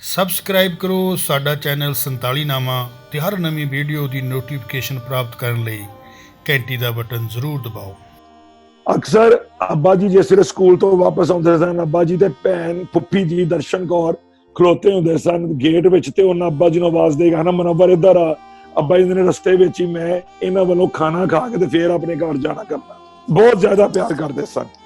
Subscribe ਕਰੋ ਸਾਡਾ channel 47 ਨਾਮਾ ਤੇ ਹਰ ਨਵੀਂ ਵੀਡੀਓ ਦੀ ਨੋਟੀਫਿਕੇਸ਼ਨ ਪ੍ਰਾਪਤ ਕਰਨ ਲਈ ਘੰਟੀ ਦਾ ਬਟਨ ਜ਼ਰੂਰ ਦਬਾਓ। ਅਕਸਰ ਅੱਬਾ ਜੀ ਜਿਸ ਵੇਲੇ ਸਕੂਲ ਤੋਂ ਵਾਪਸ ਆਉਂਦੇ ਸਨ, ਅੱਬਾ ਜੀ ਦੇ ਭੈਣ ਫੁੱਫੀ ਜੀ ਦਰਸ਼ਨ ਕੌਰ ਖਲੋਤੇ ਹੁੰਦੇ ਸਨ ਗੇਟ ਵਿੱਚ, ਤੇ ਉਹਨਾਂ ਅੱਬਾ ਜੀ ਨੂੰ ਆਵਾਜ਼ ਦੇਗਾ ਨਾ ਮਨਵਰ ਇੱਧਰ ਆ। ਅੱਬਾ ਜੀ ਨੇ ਰਸਤੇ ਵਿੱਚ ਹੀ ਮੈਂ ਇਹਨਾਂ ਵੱਲੋਂ ਖਾਣਾ ਖਾ ਕੇ ਤੇ ਫੇਰ ਆਪਣੇ ਘਰ ਜਾਣਾ ਕਰਨਾ। ਬਹੁਤ ਜ਼ਿਆਦਾ ਪਿਆਰ ਕਰਦੇ ਸਨ।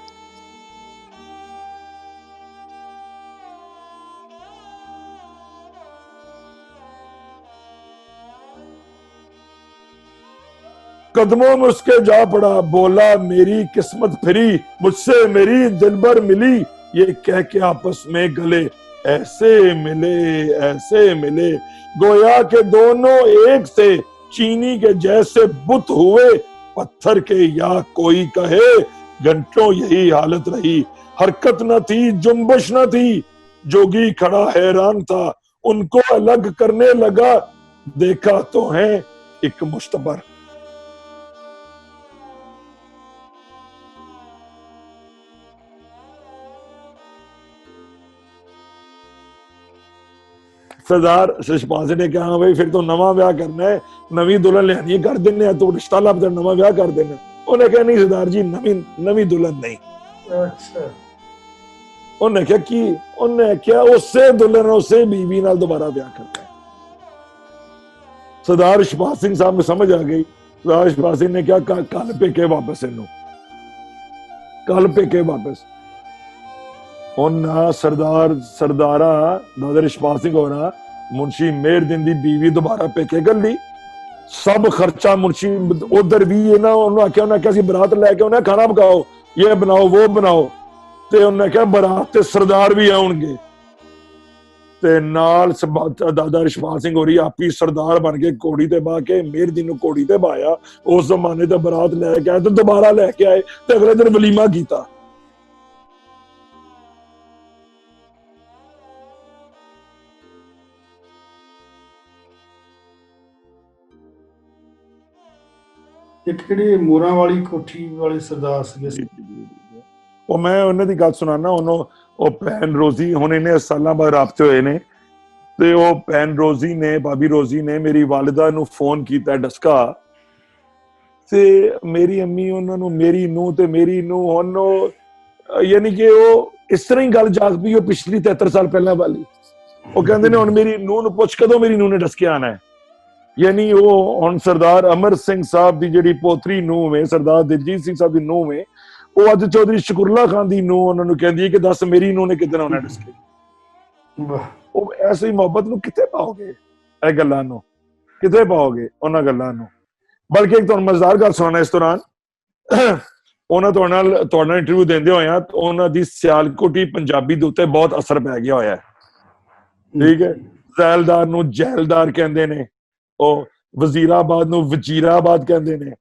कदमों में उसके जा पड़ा, बोला मेरी किस्मत फिरी, मुझसे मेरी दिलबर मिली, ये कह के आपस में गले ऐसे मिले गोया के दोनों एक से चीनी के जैसे बुत हुए, पत्थर के या कोई कहे, घंटों यही हालत रही। हरकत न थी, जुम्बश न थी, जोगी खड़ा हैरान था, उनको अलग करने लगा, देखा तो है एक मुश्तबर। सरदार शशपाल सिंह ने कहा हाँ भाई फिर तो नवा ब्याह करना है, नवी दुल्हन लियानी कर देने, तो रिश्ता लब तो नवा ब्याह कर देना। उन्हें कहा नहीं सरदार जी, नवी दुल्हन नहीं। अच्छा। उन्हें क्या कि उन्हें क्या उससे दुल्हन उससे बीवी नाल दोबारा ब्याह करना है। सरदार शशपाल सिंह साहब में समझ आ गई। सरदार शशपाल सिंह ने क्या कल पेके वापस इनू, कल पेके वापस। सरदारा दादा रिशपाल सिंह होना मुंशी मेहरदीन दी बीवी दोबारा पेके कर ली। सब खर्चा मुंशी उधर भी है ना, उन्होंने आख्या, उन्हें क्या बरात लैके उन्हें खाना पकाओ, ये बनाओ वो बनाओ, ते उन्हें क्या बरात ते सरदार भी आउणगे, ते नाल दादा रिशपाल सिंह होरी आप ही सरदार बन के घोड़ी ते बा के मेहरदीन नूं घोड़ी ते बाया। उस जमाने ते बरात लैके आए ते दोबारा लैके आए ते अगले दिन वलीमा कीता। ਇੱਕ ਜਿਹੜੀ ਮੋਰਾਂ ਵਾਲੀ ਕੋਠੀ ਵਾਲੇ ਸਰਦਾਰ ਸੀਗੇ, ਉਹ ਮੈਂ ਉਹਨਾਂ ਦੀ ਗੱਲ ਸੁਣਾਣਾ। ਉਹਨੂੰ ਉਹ ਭੈਣ ਰੋਜ਼ੀ ਹੁਣ ਇਹਨੇ ਸਾਲਾਂ ਬਾਅਦ ਰਾਬਤੇ ਹੋਏ ਨੇ, ਤੇ ਉਹ ਭੈਣ ਰੋਜ਼ੀ ਨੇ, ਭਾਬੀ ਰੋਜ਼ੀ ਨੇ ਮੇਰੀ ਵਾਲਿਦਾ ਨੂੰ ਫੋਨ ਕੀਤਾ ਡਸਕਾ, ਤੇ ਮੇਰੀ ਅੰਮੀ ਉਹਨਾਂ ਨੂੰ, ਮੇਰੀ ਨੂੰਹ ਤੇ ਮੇਰੀ ਨੂੰਹ ਹੁਣ ਯਾਨੀ ਕਿ ਉਹ ਇਸ ਤਰ੍ਹਾਂ ਹੀ ਗੱਲ ਜਾਗ ਪਈ ਉਹ ਪਿਛਲੀ 73 ਸਾਲ ਪਹਿਲਾਂ ਵਾਲੀ। ਉਹ ਕਹਿੰਦੇ ਨੇ ਹੁਣ ਮੇਰੀ ਨੂੰਹ ਨੂੰ ਪੁੱਛ ਕਦੋਂ ਮੇਰੀ ਨੂੰਹ ਨੇ ਡਸਕੇ ਆਣਾ ਹੈ। यानी वो हुण सरदार अमर सिंह साहब की जिहड़ी पोतरी नूह है, सरदार दिलजीत सिंह साहब की नूह है, वो अज चौधरी शकरुल्ला खान की नूह उन्होंने कहती है कि दस मेरी नूह ने किदन आना डसके। वो ऐसी मोहब्बत नूं किथे पाओगे, इह गल्लां नूं किथे पाओगे उन्हां गल्लां नूं। बल्कि एक तुहानूं मज़ेदार गल सुणाना, इस दौरान उन्हां तुहाडे नाल इंटरव्यू देंदे होया उन्हां दी सियालकोटी पंजाबी दे उत्ते बहुत असर पै गया होया है। ठीक है, जैलदार नूं जैलदार कहंदे ने, वजीराबाद नूं वजीराबाद कहंदे ने।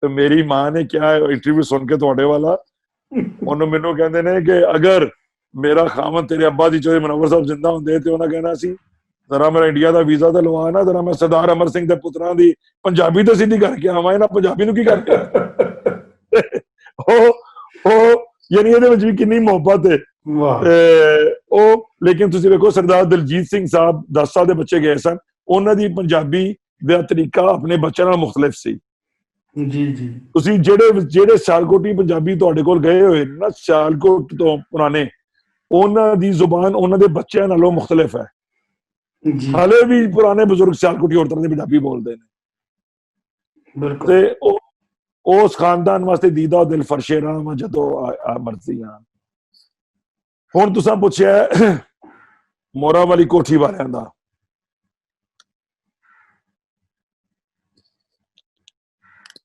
ते मेरी मां ने क्या इंटरव्यू सुन के तुहाडे वाला उन्होंने मैनू कहंदे ने कि अगर मेरा खामन तेरे अब्बा दी चोरी मनवर साहब जिंदा हुंदे ते उन्हां कहना सी जरा मेरा इंडिया दा वीजा ते लवा ना, जरा मैं सरदार अमर सिंह दे पुत्रां दी पंजाबी ते सीधी करके आवां, इन्हां पंजाबी नूं की करके यानी ਇਹਦੇ ਵਿੱਚ ਵੀ ਕਿੰਨੀ ਮੁਹੱਬਤ ਹੈ। ਉਹ ਲੇਕਿਨ ਤੁਸੀਂ ਵੇਖੋ ਸਰਦਾਰ ਦਿਲਜੀਤ ਸਿੰਘ ਸਾਹਿਬ 10 ਸਾਲ ਦੇ ਬੱਚੇ ਗਏ ਸਨ, ਉਹਨਾਂ ਦੀ ਪੰਜਾਬੀ ਦਾ ਤਰੀਕਾ ਆਪਣੇ ਬੱਚਿਆਂ ਨਾਲ ਮੁਖਤਲਿਫ ਸੀ। ਜੀ ਜੀ, ਤੁਸੀਂ ਜਿਹੜੇ ਸਿਆਲਕੋਟੀ ਪੰਜਾਬੀ ਤੁਹਾਡੇ ਕੋਲ ਗਏ ਹੋਏ ਨਾ, ਸਿਆਲਕੋਟ ਤੋਂ ਪੁਰਾਣੇ, ਉਹਨਾਂ ਦੀ ਜ਼ੁਬਾਨ ਉਹਨਾਂ ਦੇ ਬੱਚਿਆਂ ਨਾਲੋਂ ਮੁਖਤਲਿਫ ਹੈ। ਹਾਲੇ ਵੀ ਪੁਰਾਣੇ ਬਜ਼ੁਰਗ ਸਿਆਲਕੋਟੀ ਹੋਰ ਤਰ੍ਹਾਂ ਦੀ ਪੰਜਾਬੀ ਬੋਲਦੇ ਨੇ। ਤੇ ਉਸ ਖਾਨਦਾਨ ਵਾਸਤੇ ਦੀਦਾ ਦਿਲ ਫਰਸ਼ੇ ਰਾਮ ਜਦੋਂ ਮਰਜ਼ੀ ਆ। ਹੁਣ ਤੁਸੀਂ ਪੁੱਛਿਆ ਮੋਰਾਂ ਵਾਲੀ ਕੋਠੀ ਵਾਲਿਆਂ ਦਾ,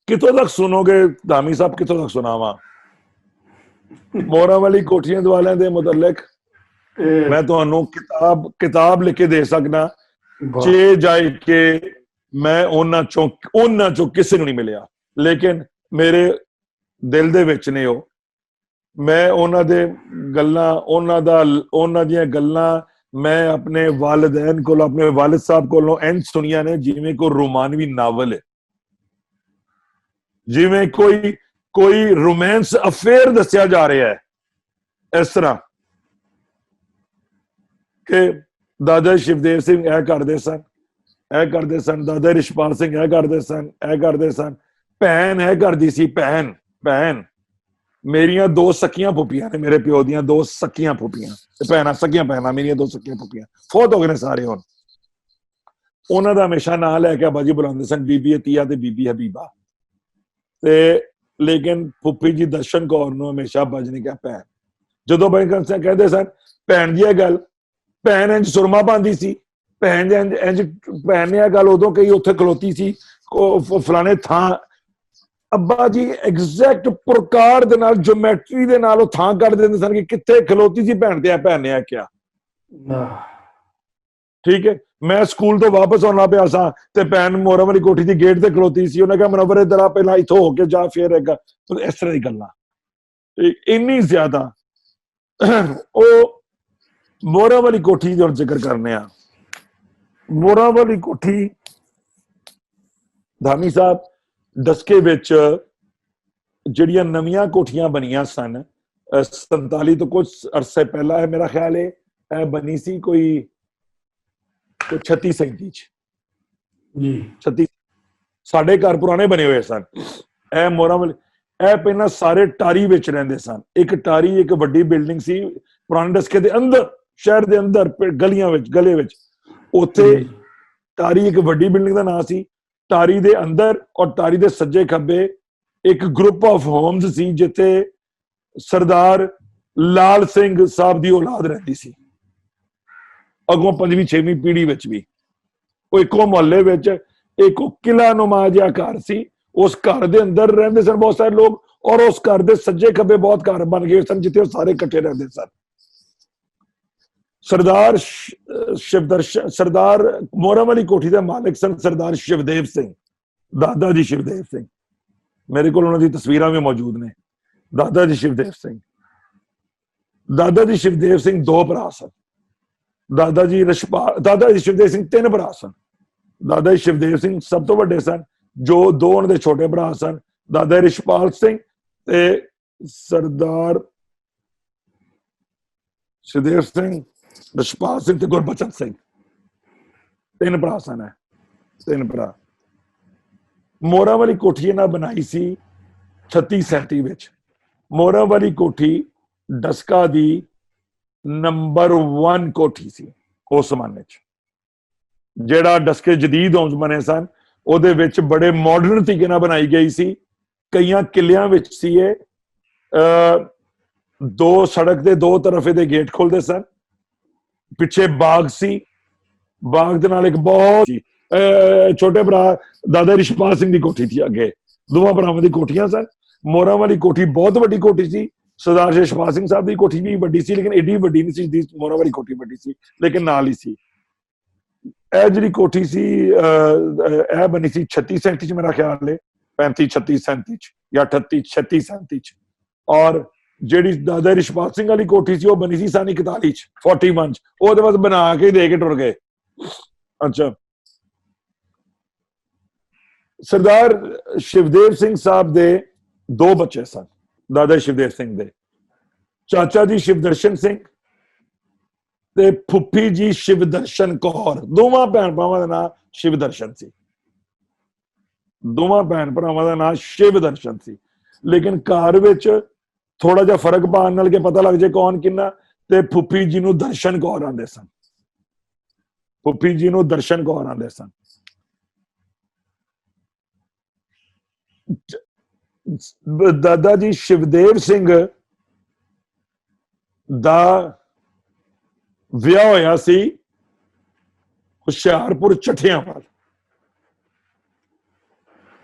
कितों तक सुनोगे धामी साहब, कितों तक सुनावा मोरा वाली कोठियां वाले दे मुतल्लिक? मैं तुहानू किताब लिख के दे सकना, जे जाए के मैं उन्हां चों किसी नूं नहीं मिलिया, लेकिन मेरे दिल दे विच ने। मैं उन्हां दे गल्लां, उन्हां दियां गल्लां मैं अपने वालिदैन कोलों, अपने वालिद साहब कोलों इंज सुनिया ने जिवें कोई रोमानवी नावल है, जिवें कोई रोमांस अफेयर दसिया जा रहा है। इस तरह कि ਦਾਦਾ ਸ਼ਿਵਦੇਵ ਸਿੰਘ ਇਹ ਕਰਦੇ ਸਨ, ਇਹ ਕਰਦੇ ਸਨ। ਦਾਦਾ ਰਿਸ਼ਪਾਲ ਸਿੰਘ ਇਹ ਕਰਦੇ ਸਨ, ਇਹ ਕਰਦੇ ਸਨ। ਭੈਣ ਇਹ ਕਰਦੀ ਸੀ, ਭੈਣ ਮੇਰੀਆਂ 2 ਸਕੀਆਂ ਫੁੱਫੀਆਂ ਨੇ, ਮੇਰੇ ਪਿਓ ਦੀਆਂ 2 ਸਕੀਆਂ ਫੁੱਫੀਆਂ ਤੇ ਭੈਣਾਂ, ਸਕੀਆਂ ਭੈਣਾਂ ਮੇਰੀਆਂ 2 ਸਕੀਆਂ ਫੁੱਫੀਆਂ ਫੌਤ ਹੋ ਗਏ ਨੇ ਸਾਰੇ ਹੁਣ। ਉਹਨਾਂ ਦਾ ਹਮੇਸ਼ਾ ਨਾਂ ਲੈ ਕੇ ਅੱਬਾ ਜੀ ਬੁਲਾਉਂਦੇ ਸਨ, ਬੀਬੀ ਅਤੀਆ ਤੇ ਬੀਬੀ ਹਬੀਬਾ। ਤੇ ਲੇਕਿਨ ਫੁੱਫੀ ਜੀ ਦਰਸ਼ਨ ਕੌਰ ਨੂੰ ਹਮੇਸ਼ਾ ਅੱਬਾ ਜੀ ਨੇ ਕਿਹਾ ਭੈਣ। ਜਦੋਂ ਬੈਂਕਾਂ ਕਹਿੰਦੇ ਸਨ ਭੈਣ ਦੀ ਇਹ ਗੱਲ, ਭੈਣ ਇੰਜ ਸੁਰਮਾ ਪਾਉਂਦੀ ਸੀ, ਭੈਣ ਇੰਜ, ਭੈਣ ਨੇ ਇਹ ਗੱਲ ਉਦੋਂ ਕਹੀ ਉੱਥੇ ਖਲੋਤੀ ਸੀ ਫਲਾਣੇ ਥਾਂ। ਅੱਬਾ ਜੀ ਐਗਜ਼ੈਕਟ ਪ੍ਰਕਾਰ ਦੇ ਨਾਲ, ਜਿਓਮੈਟਰੀ ਦੇ ਨਾਲ ਉਹ ਥਾਂ ਕੱਢ ਦਿੰਦੇ ਸਨ ਕਿ ਕਿੱਥੇ ਖਲੋਤੀ ਸੀ ਭੈਣ ਤੇ ਭੈਣ ਨੇ ਆ ਕਿਹਾ। ਠੀਕ ਹੈ, ਮੈਂ ਸਕੂਲ ਤੋਂ ਵਾਪਸ ਆਉਣਾ ਪਿਆ ਸਾਂ ਤੇ ਭੈਣ ਮੋਰਾਂ ਵਾਲੀ ਕੋਠੀ ਦੀ ਗੇਟ ਤੇ ਖਲੋਤੀ ਸੀ। ਉਹਨੇ ਕਿਹਾ ਮਨਵਰ ਇੱਧਰ ਆ, ਪਹਿਲਾਂ ਇੱਥੋਂ ਹੋ ਕੇ ਜਾ, ਫੇਰ ਹੈਗਾ। ਇਸ ਤਰ੍ਹਾਂ ਦੀ ਗੱਲਾਂ ਇੰਨੀ ਜ਼ਿਆਦਾ। ਉਹ ਮੋਰਾਂ ਵਾਲੀ ਕੋਠੀ ਦਾ ਜ਼ਿਕਰ ਕਰਨੇ ਆ। ਮੋਰਾਂ ਵਾਲੀ ਕੋਠੀ ਧਾਮੀ ਸਾਹਿਬ ਡਸਕੇ ਵਿੱਚ ਜਿਹੜੀਆਂ ਨਵੀਆਂ ਕੋਠੀਆਂ ਬਣੀਆਂ ਸਨ 47 ਤੋਂ ਕੁਝ ਅਰਸੇ ਪਹਿਲਾਂ, ਮੇਰਾ ਖਿਆਲ ਹੈ ਇਹ ਬਣੀ ਸੀ ਕੋਈ 36 37 ਚ ਜੀ। 36 ਸਾਡੇ ਘਰ ਪੁਰਾਣੇ ਬਣੇ ਹੋਏ ਸਨ। ਇਹ ਮੋਰਾਂ ਵਾਲੀ, ਇਹ ਪਹਿਲਾਂ ਸਾਰੇ ਟਾਰੀ ਵਿੱਚ ਰਹਿੰਦੇ ਸਨ। ਇੱਕ ਟਾਰੀ, ਇੱਕ ਵੱਡੀ ਬਿਲਡਿੰਗ ਸੀ ਪੁਰਾਣੇ ਡਸਕੇ ਦੇ ਅੰਦਰ, ਸ਼ਹਿਰ ਦੇ ਅੰਦਰ ਗਲੀਆਂ ਵਿੱਚ, ਗਲੇ ਵਿੱਚ। ਉੱਥੇ ਟਾਰੀ ਇੱਕ ਵੱਡੀ ਬਿਲਡਿੰਗ ਦਾ ਨਾਂ ਸੀ। ਟਾਰੀ ਦੇ ਅੰਦਰ ਔਰ ਟਾਰੀ ਦੇ ਸੱਜੇ ਖੱਬੇ ਇੱਕ ਗਰੁੱਪ ਆਫ ਹੋਮਸ ਸੀ ਜਿੱਥੇ ਸਰਦਾਰ ਲਾਲ ਸਿੰਘ ਸਾਹਿਬ ਦੀ ਔਲਾਦ ਰਹਿੰਦੀ ਸੀ। ਅਗੋਂ 5ਵੀਂ 6ਵੀਂ ਪੀੜ੍ਹੀ ਵਿੱਚ ਵੀ ਉਹ ਇੱਕੋ ਮੁਹੱਲੇ ਵਿੱਚ ਇੱਕ ਕਿਲਾ ਨੁਮਾ ਜਿਹਾ ਘਰ ਸੀ। ਉਸ ਘਰ ਦੇ ਅੰਦਰ ਰਹਿੰਦੇ ਸਨ ਬਹੁਤ ਸਾਰੇ ਲੋਕ, ਔਰ ਉਸ ਘਰ ਦੇ ਸੱਜੇ ਖੱਬੇ ਬਹੁਤ ਘਰ ਬਣ ਗਏ ਸਨ ਜਿੱਥੇ ਉਹ ਸਾਰੇ ਇਕੱਠੇ ਰਹਿੰਦੇ ਸਨ। ਸਰਦਾਰ ਸ਼ਿਵਦਰਸ਼ਨ, ਸਰਦਾਰ ਮੋਰਾਂ ਵਾਲੀ ਕੋਠੀ ਦੇ ਮਾਲਕ ਸਨ ਸਰਦਾਰ ਸ਼ਿਵਦੇਵ ਸਿੰਘ, ਦਾਦਾ ਜੀ ਸ਼ਿਵਦੇਵ ਸਿੰਘ। ਮੇਰੇ ਕੋਲ ਉਹਨਾਂ ਦੀ ਤਸਵੀਰਾਂ ਵੀ ਮੌਜੂਦ ਨੇ। ਦਾਦਾ ਜੀ ਸ਼ਿਵਦੇਵ ਸਿੰਘ, ਦਾਦਾ ਜੀ ਸ਼ਿਵਦੇਵ ਸਿੰਘ 2 ਭਰਾ ਸਨ। ਦਾਦਾ ਜੀ ਰਿਸ਼ਪਾਲ, ਦਾਦਾ ਜੀ ਸ਼ਿਵਦੇਵ ਸਿੰਘ 3 ਭਰਾ ਸਨ। ਦਾਦਾ ਜੀ ਸ਼ਿਵਦੇਵ ਸਿੰਘ ਸਭ ਤੋਂ ਵੱਡੇ ਸਨ, ਜੋ 2 ਉਹਨਾਂ ਦੇ ਛੋਟੇ ਭਰਾ ਸਨ, ਦਾਦਾ ਰਿਸ਼ਪਾਲ ਸਿੰਘ ਤੇ ਸਰਦਾਰ ਸ਼ਿਵਦੇਵ ਸਿੰਘ, ਰਿਸ਼ਪਾਲ ਸਿੰਘ ਤੇ ਗੁਰਬਚਨ ਸਿੰਘ। 3 ਭਰਾ ਸਨ, 3 ਭਰਾ। ਮੋਰਾਂ ਵਾਲੀ ਕੋਠੀ ਇਹਨਾਂ ਬਣਾਈ ਸੀ 36 37 ਵਿੱਚ। ਮੋਰਾਂ ਵਾਲੀ ਕੋਠੀ ਡਸਕਾ ਦੀ ਨੰਬਰ 1 ਕੋਠੀ ਸੀ ਉਸ ਜ਼ਮਾਨੇ 'ਚ। ਜਿਹੜਾ ਡਸਕੇ ਜਦੀਦ ਹੋਮਸ ਬਣੇ ਸਨ ਉਹਦੇ ਵਿੱਚ ਬੜੇ ਮਾਡਰਨ ਤਰੀਕੇ ਨਾਲ ਬਣਾਈ ਗਈ ਸੀ। ਕਈਆਂ ਕਿਲਿਆਂ ਵਿੱਚ ਸੀ ਇਹ। 2 ਸੜਕ ਦੇ 2 ਤਰਫ ਇਹਦੇ ਗੇਟ ਖੁੱਲਦੇ ਸਨ। ਪਿੱਛੇ ਬਾਗ ਸੀ, ਬਾਗ ਦੇ ਨਾਲ ਇੱਕ ਬਹੁਤ ਛੋਟੇ ਭਰਾ ਦਾਦਾ ਰਿਸ਼ਪਾਲ ਸਿੰਘ ਦੀ ਕੋਠੀ ਸੀ। ਅੱਗੇ ਦੋਵਾਂ ਭਰਾਵਾਂ ਦੀ ਕੋਠੀਆਂ ਸਨ। ਮੋਰਾਂ ਵਾਲੀ ਕੋਠੀ ਬਹੁਤ ਵੱਡੀ ਕੋਠੀ ਸੀ। ਸਰਦਾਰ ਰਿਸ਼ਪਾਲ ਸਿੰਘ ਸਾਹਿਬ ਦੀ ਕੋਠੀ ਵੀ ਵੱਡੀ ਸੀ, ਲੇਕਿਨ ਏਡੀ ਵੱਡੀ ਨਹੀਂ ਸੀ। ਮੋਰਾਂ ਵਾਲੀ ਕੋਠੀ ਵੱਡੀ ਸੀ, ਲੇਕਿਨ ਨਾਲ ਹੀ ਸੀ। ਇਹ ਜਿਹੜੀ ਕੋਠੀ ਸੀ ਇਹ ਬਣੀ ਸੀ 36 37 ਚ, ਮੇਰਾ ਖਿਆਲ ਹੈ 35 36 37 ਚ ਜਾਂ 38 36 37 ਚ। ਔਰ ਜਿਹੜੀ ਦਾਦਾ ਰਿਸ਼ਪਾਲ ਸਿੰਘ ਵਾਲੀ ਕੋਠੀ ਸੀ ਉਹ ਬਣੀ ਸੀ ਸਨ 41 ਚ, 41 ਚ। ਉਹਦੇ ਬਾਅਦ ਬਣਾ ਕੇ ਦੇ ਕੇ ਟੁਰ ਗਏ। ਅੱਛਾ, ਸਰਦਾਰ ਸ਼ਿਵਦੇਵ ਸਿੰਘ ਸਾਹਿਬ ਦੇ 2 ਬੱਚੇ ਸਨ। ਦਾਦਾ ਸ਼ਿਵਦੇਵ ਸਿੰਘ ਦੇ ਚਾਚਾ ਜੀ ਸ਼ਿਵਦਰਸ਼ਨ ਸਿੰਘ ਤੇ ਫੁੱਫੀ ਜੀ ਸ਼ਿਵਦਰਸ਼ਨ ਕੌਰ। ਦੋਵਾਂ ਭੈਣ ਭਰਾਵਾਂ ਦਾ ਨਾਮ ਸ਼ਿਵਦਰਸ਼ਨ ਸੀ। ਦੋਵਾਂ ਭੈਣ ਭਰਾਵਾਂ ਦਾ ਨਾਮ ਸ਼ਿਵਦਰਸ਼ਨ ਸੀ। ਲੇਕਿਨ ਘਰ ਵਿੱਚ ਥੋੜਾ ਜਿਹਾ ਫਰਕ ਪਾਉਣ ਨਾਲ ਕਿ ਪਤਾ ਲੱਗ ਜਾਏ ਕੌਣ ਕਿੰਨਾ, ਤੇ ਫੁੱਫੀ ਜੀ ਨੂੰ ਦਰਸ਼ਨ ਕੌਰ ਆਂਦੇ ਸਨ। ਫੁੱਫੀ ਜੀ ਨੂੰ ਦਰਸ਼ਨ ਕੌਰ ਆਂਦੇ ਸਨ। ਦਾਦਾ ਜੀ ਸ਼ਿਵਦੇਵ ਸਿੰਘ ਦਾ ਵਿਆਹ ਹੋਇਆ ਸੀ ਹੁਸ਼ਿਆਰਪੁਰ ਚੱਠਿਆਂ ਵੱਲ।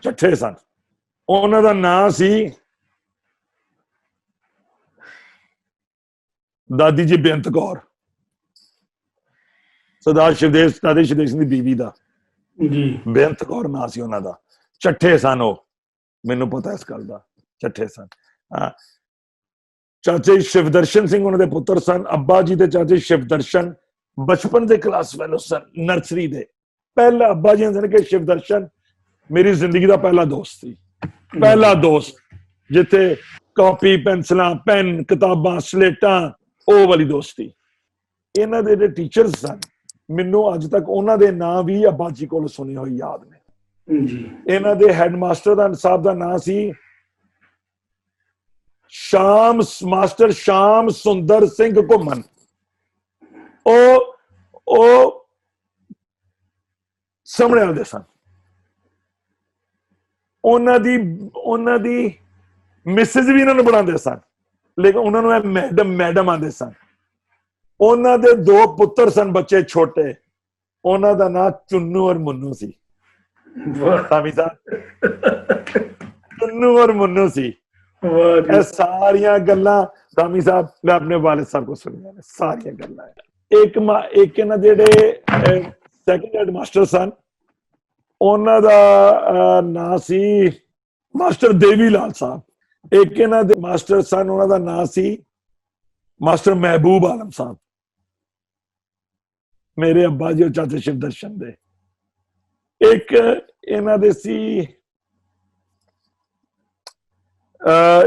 ਚੱਠੇ ਸਨ। ਉਹਨਾਂ ਦਾ ਨਾਂ ਸੀ ਦਾਦੀ ਜੀ ਬੇਅੰਤ ਕੌਰ, ਸਰਦਾਰ ਸ਼ਿਵਦੇਵ, ਦਾਦੀ ਸ਼ਿਵਦੇਵ ਸਿੰਘ ਦੀ ਬੀਵੀ ਦਾ ਜੀ ਬੇਅੰਤ ਕੌਰ ਨਾਂ ਸੀ ਉਹਨਾਂ ਦਾ। ਚੱਠੇ ਸਨ ਉਹ, ਮੈਨੂੰ ਪਤਾ ਇਸ ਗੱਲ ਦਾ। ਚੱਠੇ ਸਨ। ਚਾਚੇ ਸ਼ਿਵਦਰਸ਼ਨ ਸਿੰਘ ਉਹਨਾਂ ਦੇ ਪੁੱਤਰ ਸਨ। ਅੱਬਾ ਜੀ ਦੇ ਚਾਚੇ ਸ਼ਿਵਦਰਸ਼ਨ ਬਚਪਨ ਦੇ ਕਲਾਸ ਫੈਲੋ ਸਨ, ਨਰਸਰੀ ਦੇ। ਪਹਿਲਾ ਅੱਬਾ ਜੀ ਨੇ ਕਿ ਸ਼ਿਵਦਰਸ਼ਨ ਮੇਰੀ ਜ਼ਿੰਦਗੀ ਦਾ ਪਹਿਲਾ ਦੋਸਤ ਸੀ। ਪਹਿਲਾ ਦੋਸਤ ਜਿੱਥੇ ਕਾਪੀ, ਪੈਨਸਲਾਂ, ਪੈਨ, ਕਿਤਾਬਾਂ, ਸਲੇਟਾਂ, ਉਹ ਵਾਲੀ ਦੋਸਤੀ। ਇਹਨਾਂ ਦੇ ਜਿਹੜੇ ਟੀਚਰਸ ਸਨ ਮੈਨੂੰ ਅੱਜ ਤੱਕ ਉਹਨਾਂ ਦੇ ਨਾਂ ਵੀ ਅੱਬਾ ਜੀ ਕੋਲ ਸੁਣੇ ਹੋਏ ਯਾਦ ਨੇ। ਜੀ ਇਹਨਾਂ ਦੇ ਹੈਡਮਾਸਟਰ ਦਾ ਸਾਹਿਬ ਦਾ ਨਾਂ ਸੀ ਮਾਸਟਰ ਸ਼ਾਮ ਸੁੰਦਰ ਸਿੰਘ ਘੁੰਮਣ। ਉਹ ਸਮੜਿਆਂ ਦੇ ਸਨ। ਉਹਨਾਂ ਦੀ ਮਿਸਿਸ ਵੀ ਇਹਨਾਂ ਨੂੰ ਬਣਾਉਂਦੇ ਸਨ, ਲੇਕਿਨ ਉਹਨਾਂ ਨੂੰ ਇਹ ਮੈਡਮ ਆਂਦੇ ਸਨ। ਉਹਨਾਂ ਦੇ 2 ਪੁੱਤਰ ਸਨ, ਬੱਚੇ ਛੋਟੇ। ਉਹਨਾਂ ਦਾ ਨਾਂ ਚੁੰਨੂ ਔਰ ਮੁੰਨੂ ਸੀ। ਸਾਮੀ ਸਾਹਿਬ, ਚੁੰਨੂ ਔਰ ਮੁੰਨੂ ਸੀ। ਇਹ ਸਾਰੀਆਂ ਗੱਲਾਂ ਸਾਮੀ ਸਾਹਿਬ ਮੈਂ ਆਪਣੇ ਵਾਲਿਦ ਸਾਹਿਬ ਕੋਲ ਸੁਣੀਆਂ ਨੇ, ਸਾਰੀਆਂ ਗੱਲਾਂ। ਇੱਕ ਇਹਨਾਂ ਜਿਹੜੇ ਸੈਕੰਡ ਹੈਡ ਮਾਸਟਰ ਸਨ, ਉਹਨਾਂ ਦਾ ਨਾਂ ਸੀ ਮਾਸਟਰ ਦੇਵੀ ਲਾਲ ਸਾਹਿਬ। ਇੱਕ ਇਹਨਾਂ ਦੇ ਮਾਸਟਰ ਸਨ, ਉਹਨਾਂ ਦਾ ਨਾਂ ਸੀ ਮਾਸਟਰ ਮਹਿਬੂਬ ਆਲਮ ਸਾਹਿਬ, ਮੇਰੇ ਅੱਬਾ ਜੀ ਚਾਚੇ ਸ਼ਿਵ ਦਰਸ਼ਨ ਦੇ। ਇੱਕ ਇਹਨਾਂ ਦੇ ਸੀ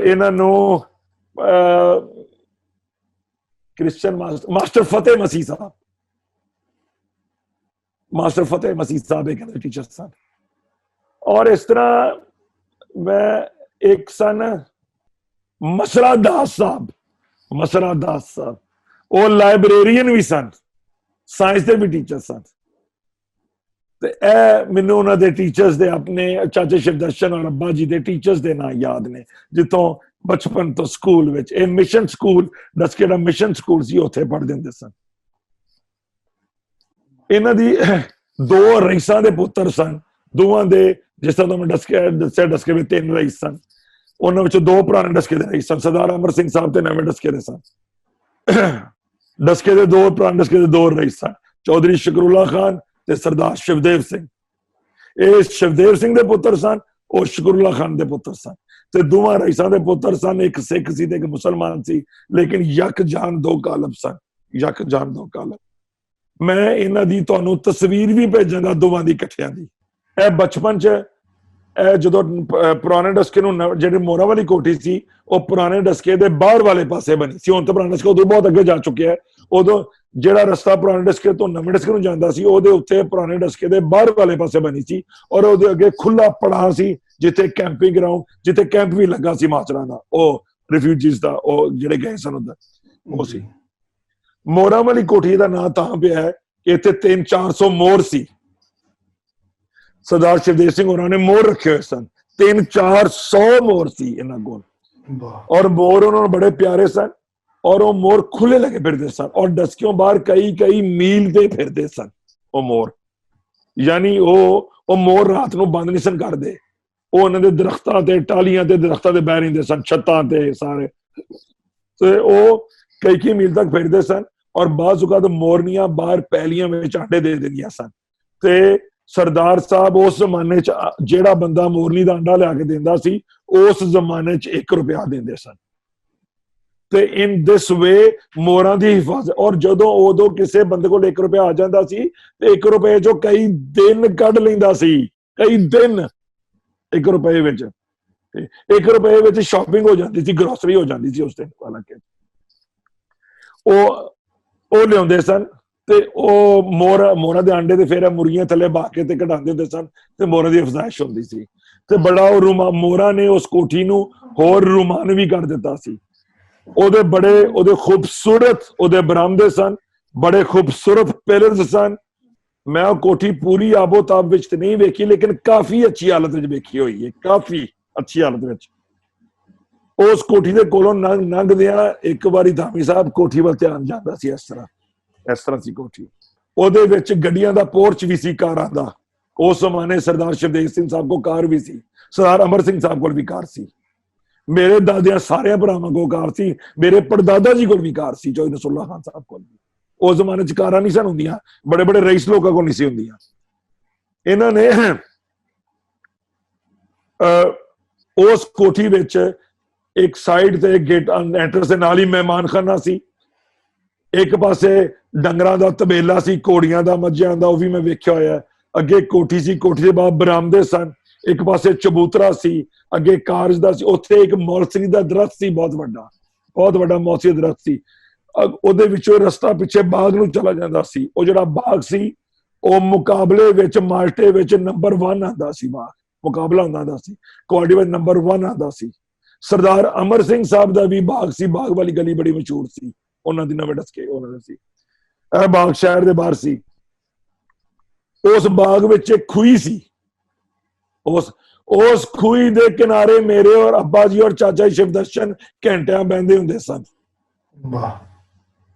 ਇਹਨਾਂ ਨੂੰ ਕ੍ਰਿਸਚੀਅਨ ਮਾਸਟਰ ਫਤਿਹ ਮਸੀਹ ਸਾਹਿਬ। ਮਾਸਟਰ ਫਤਿਹ ਮਸੀਹ ਸਾਹਿਬ ਇੱਕ ਟੀਚਰ ਸਨ। ਔਰ ਇਸ ਤਰ੍ਹਾਂ ਮੈਂ ਇੱਕ ਸਨ ਮਸਰਾ ਦਾਸ ਸਾਹਿਬ। ਉਹ ਲਾਇਬ੍ਰੇਰੀਅਨ ਵੀ ਸਨ, ਸਾਇੰਸ ਦੇ ਵੀ ਟੀਚਰ ਸਨ। ਤੇ ਇਹ ਮੈਨੂੰ ਉਹਨਾਂ ਦੇ ਟੀਚਰਸ ਦੇ, ਆਪਣੇ ਚਾਚੇ ਸ਼ਿਵਦਰਸ਼ਨ ਔਰ ਅੱਬਾ ਜੀ ਦੇ ਟੀਚਰਸ ਦੇ ਨਾਂ ਯਾਦ ਨੇ, ਜਿੱਥੋਂ ਬਚਪਨ ਤੋਂ ਸਕੂਲ ਵਿੱਚ, ਇਹ ਮਿਸ਼ਨ ਸਕੂਲ ਦਸਕੇ ਦਾ ਮਿਸ਼ਨ ਸਕੂਲ ਸੀ, ਉੱਥੇ ਪੜ੍ਹਦੇ ਹੁੰਦੇ ਸਨ। ਇਹਨਾਂ ਦੀ 2 ਰਈਸਾਂ ਦੇ ਪੁੱਤਰ ਸਨ। ਦੋਵਾਂ ਦੇ, ਜਿਸ ਤਰ੍ਹਾਂ ਮੈਂ ਦੱਸਿਆ ਡਸਕੇ ਵਿੱਚ 3 ਰਈਸ ਸਨ। ਉਹਨਾਂ ਵਿੱਚੋਂ 2 ਪੁਰਾਣੇ ਡਸਕੇ ਦੇ ਰਈਸ ਸਨ, ਸਰਦਾਰ ਅਮਰ ਸਿੰਘ ਸਾਹਿਬ ਤੇ ਨਵੇਂ ਡਸਕੇ ਦੇ ਸਨ। ਡਸਕੇ ਦੇ 2 ਪੁਰਾਣੇ ਡਸਕੇ ਦੇ 2 ਰਈਸ ਸਨ, ਚੌਧਰੀ ਸ਼ਕਰੁੱਲਾ ਖਾਨ ਤੇ ਸਰਦਾਰ ਸ਼ਿਵਦੇਵ ਸਿੰਘ। ਇਹ ਸ਼ਿਵਦੇਵ ਸਿੰਘ ਦੇ ਪੁੱਤਰ ਸਨ, ਉਹ ਸ਼ਕਰੁੱਲਾ ਖਾਨ ਦੇ ਪੁੱਤਰ ਸਨ। ਤੇ ਦੋਵਾਂ ਰਈਸਾਂ ਦੇ ਪੁੱਤਰ ਸਨ, ਇੱਕ ਸਿੱਖ ਸੀ ਤੇ ਇੱਕ ਮੁਸਲਮਾਨ ਸੀ, ਲੇਕਿਨ ਯਕ ਜਾਨ 2 ਕਾਲਬ ਸਨ। ਯਕ ਜਾਨ 2 ਕਾਲਬ। ਮੈਂ ਇਹਨਾਂ ਦੀ ਤੁਹਾਨੂੰ ਤਸਵੀਰ ਵੀ ਭੇਜਾਂਗਾ, ਦੋਵਾਂ ਦੀ ਇਕੱਠਿਆਂ ਦੀ। ਇਹ ਬਚਪਨ 'ਚ ਜਦੋਂ ਪੁਰਾਣੇ ਡਸਕੇ ਨੂੰ, ਜਿਹੜੀ ਮੋਰਾ ਵਾਲੀ ਕੋਠੀ ਸੀ, ਉਹ ਪੁਰਾਣੇ ਡਸਕੇ ਦੇ ਬਾਹਰ ਵਾਲੇ ਪਾਸੇ ਬਣੀ ਸੀ। ਹੁਣ ਤਾਂ ਪੁਰਾਣਾ ਡਸਕਾ ਉਦੋਂ ਬਹੁਤ ਅੱਗੇ ਜਾ ਚੁੱਕਿਆ ਹੈ। ਉਦੋਂ ਜਿਹੜਾ ਰਸਤਾ ਪੁਰਾਣੇ ਡਸਕੇ ਤੋਂ ਨਵੇਂ ਡਸਕੇ ਨੂੰ ਜਾਂਦਾ ਸੀ, ਉਹਦੇ ਉੱਤੇ ਪੁਰਾਣੇ ਡਸਕੇ ਦੇ ਬਾਹਰ ਵਾਲੇ ਪਾਸੇ ਬਣੀ ਸੀ। ਔਰ ਉਹਦੇ ਅੱਗੇ ਖੁੱਲਾ ਪੜਾਅ ਸੀ, ਜਿੱਥੇ ਕੈਂਪਿੰਗ ਗਰਾਊਂਡ, ਜਿੱਥੇ ਕੈਂਪ ਵੀ ਲੱਗਾ ਸੀ ਮਾਚਰਾਂ ਦਾ, ਉਹ ਰਿਫਿਊਜੀਜ਼ ਦਾ, ਉਹ ਜਿਹੜੇ ਗਏ ਸਨ ਉੱਧਰ, ਉਹ ਸੀ। ਮੋਰਾਂ ਵਾਲੀ ਕੋਠੀ ਦਾ ਨਾਂ ਤਾਂ ਪਿਆ ਹੈ ਕਿ ਇੱਥੇ 300-400 ਮੋਰ ਸੀ। ਸਰਦਾਰ ਸ਼ਿਵਦੇਵ ਸਿੰਘ ਹੋਰਾਂ ਨੇ ਮੋਰ ਰੱਖੇ ਹੋਏ ਸਨ। 300-400 ਮੋਰ ਸੀ ਇਹਨਾਂ ਕੋਲ। ਔਰ ਮੋਰ ਉਹਨਾਂ ਨੂੰ ਬੜੇ ਪਿਆਰੇ ਸਨ। ਔਰ ਉਹ ਮੋਰ ਖੁੱਲੇ ਲਗੇ ਫਿਰਦੇ ਸਨ, ਔਰ ਡਸਕਿਓਂ ਬਾਹਰ ਕਈ ਮੀਲ ਤੇ ਫਿਰਦੇ ਸਨ ਉਹ ਮੋਰ। ਯਾਨੀ ਉਹ ਮੋਰ ਰਾਤ ਨੂੰ ਬੰਦ ਨਹੀਂ ਸਨ ਕਰਦੇ। ਉਹ ਉਹਨਾਂ ਦੇ ਦਰਖਤਾਂ ਤੇ, ਟਾਲੀਆਂ ਤੇ, ਦਰਖਤਾਂ ਦੇ ਬਹਿ ਰਹਿੰਦੇ ਸਨ, ਛੱਤਾਂ ਤੇ ਸਾਰੇ। ਤੇ ਉਹ ਕਈ ਮੀਲ ਤੱਕ ਫਿਰਦੇ ਸਨ। ਔਰ ਬਾਜ਼ ਔਕਾਤ ਮੋਰਨੀਆਂ ਬਾਹਰ ਪੈਲੀਆਂ ਵਿੱਚ ਆਂਡੇ ਦੇ ਦਿੰਦੀਆਂ ਸਨ। ਤੇ ਸਰਦਾਰ ਸਾਹਿਬ ਉਸ ਜ਼ਮਾਨੇ 'ਚ ਜਿਹੜਾ ਬੰਦਾ ਮੋਰਨੀ ਦਾ ਅੰਡਾ ਲਿਆ ਕੇ ਦਿੰਦਾ ਸੀ, ਉਸ ਜ਼ਮਾਨੇ 'ਚ 1 ਰੁਪਇਆ ਦਿੰਦੇ ਸਨ। ਤੇ ਇਨ ਦਿਸ ਵੇ ਮੋਰਾਂ ਦੀ ਹਿਫਾਜ਼ਤ। ਔਰ ਜਦੋਂ ਉਦੋਂ ਕਿਸੇ ਬੰਦੇ ਕੋਲ 1 ਰੁਪਇਆ ਆ ਜਾਂਦਾ ਸੀ, ਤੇ 1 ਰੁਪਏ 'ਚੋਂ ਕਈ ਦਿਨ ਕੱਢ ਲੈਂਦਾ ਸੀ, ਕਈ ਦਿਨ 1 ਰੁਪਏ ਵਿੱਚ। 1 ਰੁਪਏ ਵਿੱਚ ਸ਼ਾਪਿੰਗ ਹੋ ਜਾਂਦੀ ਸੀ, ਗਰੋਸਰੀ ਹੋ ਜਾਂਦੀ ਸੀ ਉਸ ਦਿਨ। ਹਾਲਾਂਕਿ ਉਹ ਲਿਆਉਂਦੇ ਸਨ। ਤੇ ਉਹ ਮੋਰਾਂ ਦੇ ਆਂਡੇ ਤੇ ਫਿਰ ਮੁਰਗੀਆਂ ਥੱਲੇ ਬਾ ਕੇ ਤੇ ਕਢਾਉਂਦੇ ਹੁੰਦੇ ਸਨ, ਤੇ ਮੋਰਾਂ ਦੀ ਅਫਜ਼ਾਇਸ਼ ਹੁੰਦੀ ਸੀ। ਤੇ ਬੜਾ ਉਹ ਮੋਰਾਂ ਨੇ ਉਸ ਕੋਠੀ ਨੂੰ ਹੋਰ ਰੁਮਾਨ ਵੀ ਕਰ ਦਿੱਤਾ ਸੀ। ਉਹਦੇ ਖੂਬਸੂਰਤ ਉਹਦੇ ਬਰਾਮਦੇ ਸਨ, ਬੜੇ ਖੂਬਸੂਰਤ ਪਿਲਰਸ ਸਨ। ਮੈਂ ਉਹ ਕੋਠੀ ਪੂਰੀ ਆਬੋ-ਤਾਬ ਵਿੱਚ ਤੇ ਨਹੀਂ ਵੇਖੀ, ਲੇਕਿਨ ਕਾਫੀ ਅੱਛੀ ਹਾਲਤ ਵਿੱਚ ਵੇਖੀ ਹੋਈ ਹੈ, ਕਾਫੀ ਅੱਛੀ ਹਾਲਤ ਵਿੱਚ। ਉਸ ਕੋਠੀ ਦੇ ਕੋਲੋਂ ਲੰਘਦਿਆਂ ਇੱਕ ਵਾਰੀ ਧਾਮੀ ਸਾਹਿਬ ਕੋਠੀ ਵੱਲ ਧਿਆਨ ਜਾਂਦਾ ਸੀ। ਇਸ ਤਰ੍ਹਾਂ ਸੀ ਕੋਠੀ। ਉਹਦੇ ਵਿੱਚ ਗੱਡੀਆਂ ਦਾ ਪੋਰਚ ਵੀ ਸੀ, ਕਾਰਾਂ ਦਾ। ਉਸ ਜ਼ਮਾਨੇ ਸਰਦਾਰ ਸ਼ਿਵਦੇਵ ਸਿੰਘ ਸਾਹਿਬ ਕੋਲ ਕਾਰ ਵੀ ਸੀ, ਸਰਦਾਰ ਅਮਰ ਸਿੰਘ ਸਾਹਿਬ ਕੋਲ ਵੀ ਕਾਰ ਸੀ, ਮੇਰੇ ਦਾਦਿਆਂ ਸਾਰਿਆਂ ਭਰਾਵਾਂ ਕੋਲ ਕਾਰ ਸੀ, ਮੇਰੇ ਪੜਦਾਦਾ ਜੀ ਕੋਲ ਵੀ ਕਾਰ ਸੀ, ਚੌਧਰੀ ਨਸਰੁੱਲਾ ਖਾਨ ਸਾਹਿਬ ਕੋਲ ਵੀ। ਉਸ ਜ਼ਮਾਨੇ 'ਚ ਕਾਰਾਂ ਨਹੀਂ ਸਨ ਹੁੰਦੀਆਂ, ਬੜੇ ਰਈਸ ਲੋਕਾਂ ਕੋਲ ਨਹੀਂ ਸੀ ਹੁੰਦੀਆਂ। ਇਹਨਾਂ ਨੇ ਉਸ ਕੋਠੀ ਵਿੱਚ ਇੱਕ ਸਾਈਡ ਤੇ ਗੇਟ ਐਂਟਰੈਂਸ ਦੇ ਨਾਲ ਹੀ ਮਹਿਮਾਨਖਾਨਾ ਸੀ। ਇੱਕ ਪਾਸੇ ਡੰਗਰਾਂ ਦਾ ਤਬੇਲਾ ਸੀ, ਘੋੜੀਆਂ ਦਾ, ਮੱਝਾਂ ਦਾ, ਉਹ ਵੀ ਮੈਂ ਵੇਖਿਆ ਹੋਇਆ। ਅੱਗੇ ਕੋਠੀ ਸੀ, ਕੋਠੀ ਦੇ ਬਾਹਰ ਬਰਾਮਦੇ ਸਨ। ਇੱਕ ਪਾਸੇ ਚਬੂਤਰਾ ਸੀ, ਅੱਗੇ ਕਾਰਜ ਦਾ ਸੀ। ਉੱਥੇ ਇੱਕ ਮੌਲਸਰੀ ਦਾ ਦਰਖਤ ਸੀ, ਬਹੁਤ ਵੱਡਾ ਮੌਲਸਰੀ ਦਾ ਦਰਖਤ ਸੀ। ਉਹਦੇ ਵਿੱਚੋਂ ਰਸਤਾ ਪਿੱਛੇ ਬਾਗ ਨੂੰ ਚਲਾ ਜਾਂਦਾ ਸੀ। ਉਹ ਜਿਹੜਾ ਬਾਗ ਸੀ ਉਹ ਮੁਕਾਬਲੇ ਵਿੱਚ ਮਾਲਟੇ ਵਿੱਚ ਨੰਬਰ 1 ਆਂਦਾ ਸੀ। ਬਾਗ ਮੁਕਾਬਲਾ ਹੁੰਦਾ ਸੀ, ਕੁਆਲਿਟੀ ਵਿੱਚ ਨੰਬਰ 1 ਆਂਦਾ ਸੀ। ਸਰਦਾਰ ਅਮਰ ਸਿੰਘ ਸਾਹਿਬ ਦਾ ਵੀ ਬਾਗ ਸੀ, ਬਾਗ ਵਾਲੀ ਗਲੀ ਬੜੀ ਮਸ਼ਹੂਰ ਸੀ, ਉਹਨਾਂ ਦੀ ਨਵੇਂ ਡਸਕੇ ਉਹਨਾਂ ਦਾ ਸੀ। ਇਹ ਬਾਗ ਸ਼ਹਿਰ ਦੇ ਬਾਹਰ ਸੀ। ਉਸ ਬਾਗ ਵਿੱਚ ਇੱਕ ਖੂਹੀ ਸੀ। ਉਸ ਖੂਹੀ ਦੇ ਕਿਨਾਰੇ ਮੇਰੇ ਔਰ ਅੱਬਾ ਜੀ ਔਰ ਚਾਚਾ ਜੀ ਸ਼ਿਵਦਰਸ਼ਨ ਘੰਟਿਆਂ ਬਹਿੰਦੇ ਹੁੰਦੇ ਸਨ। ਵਾਹ।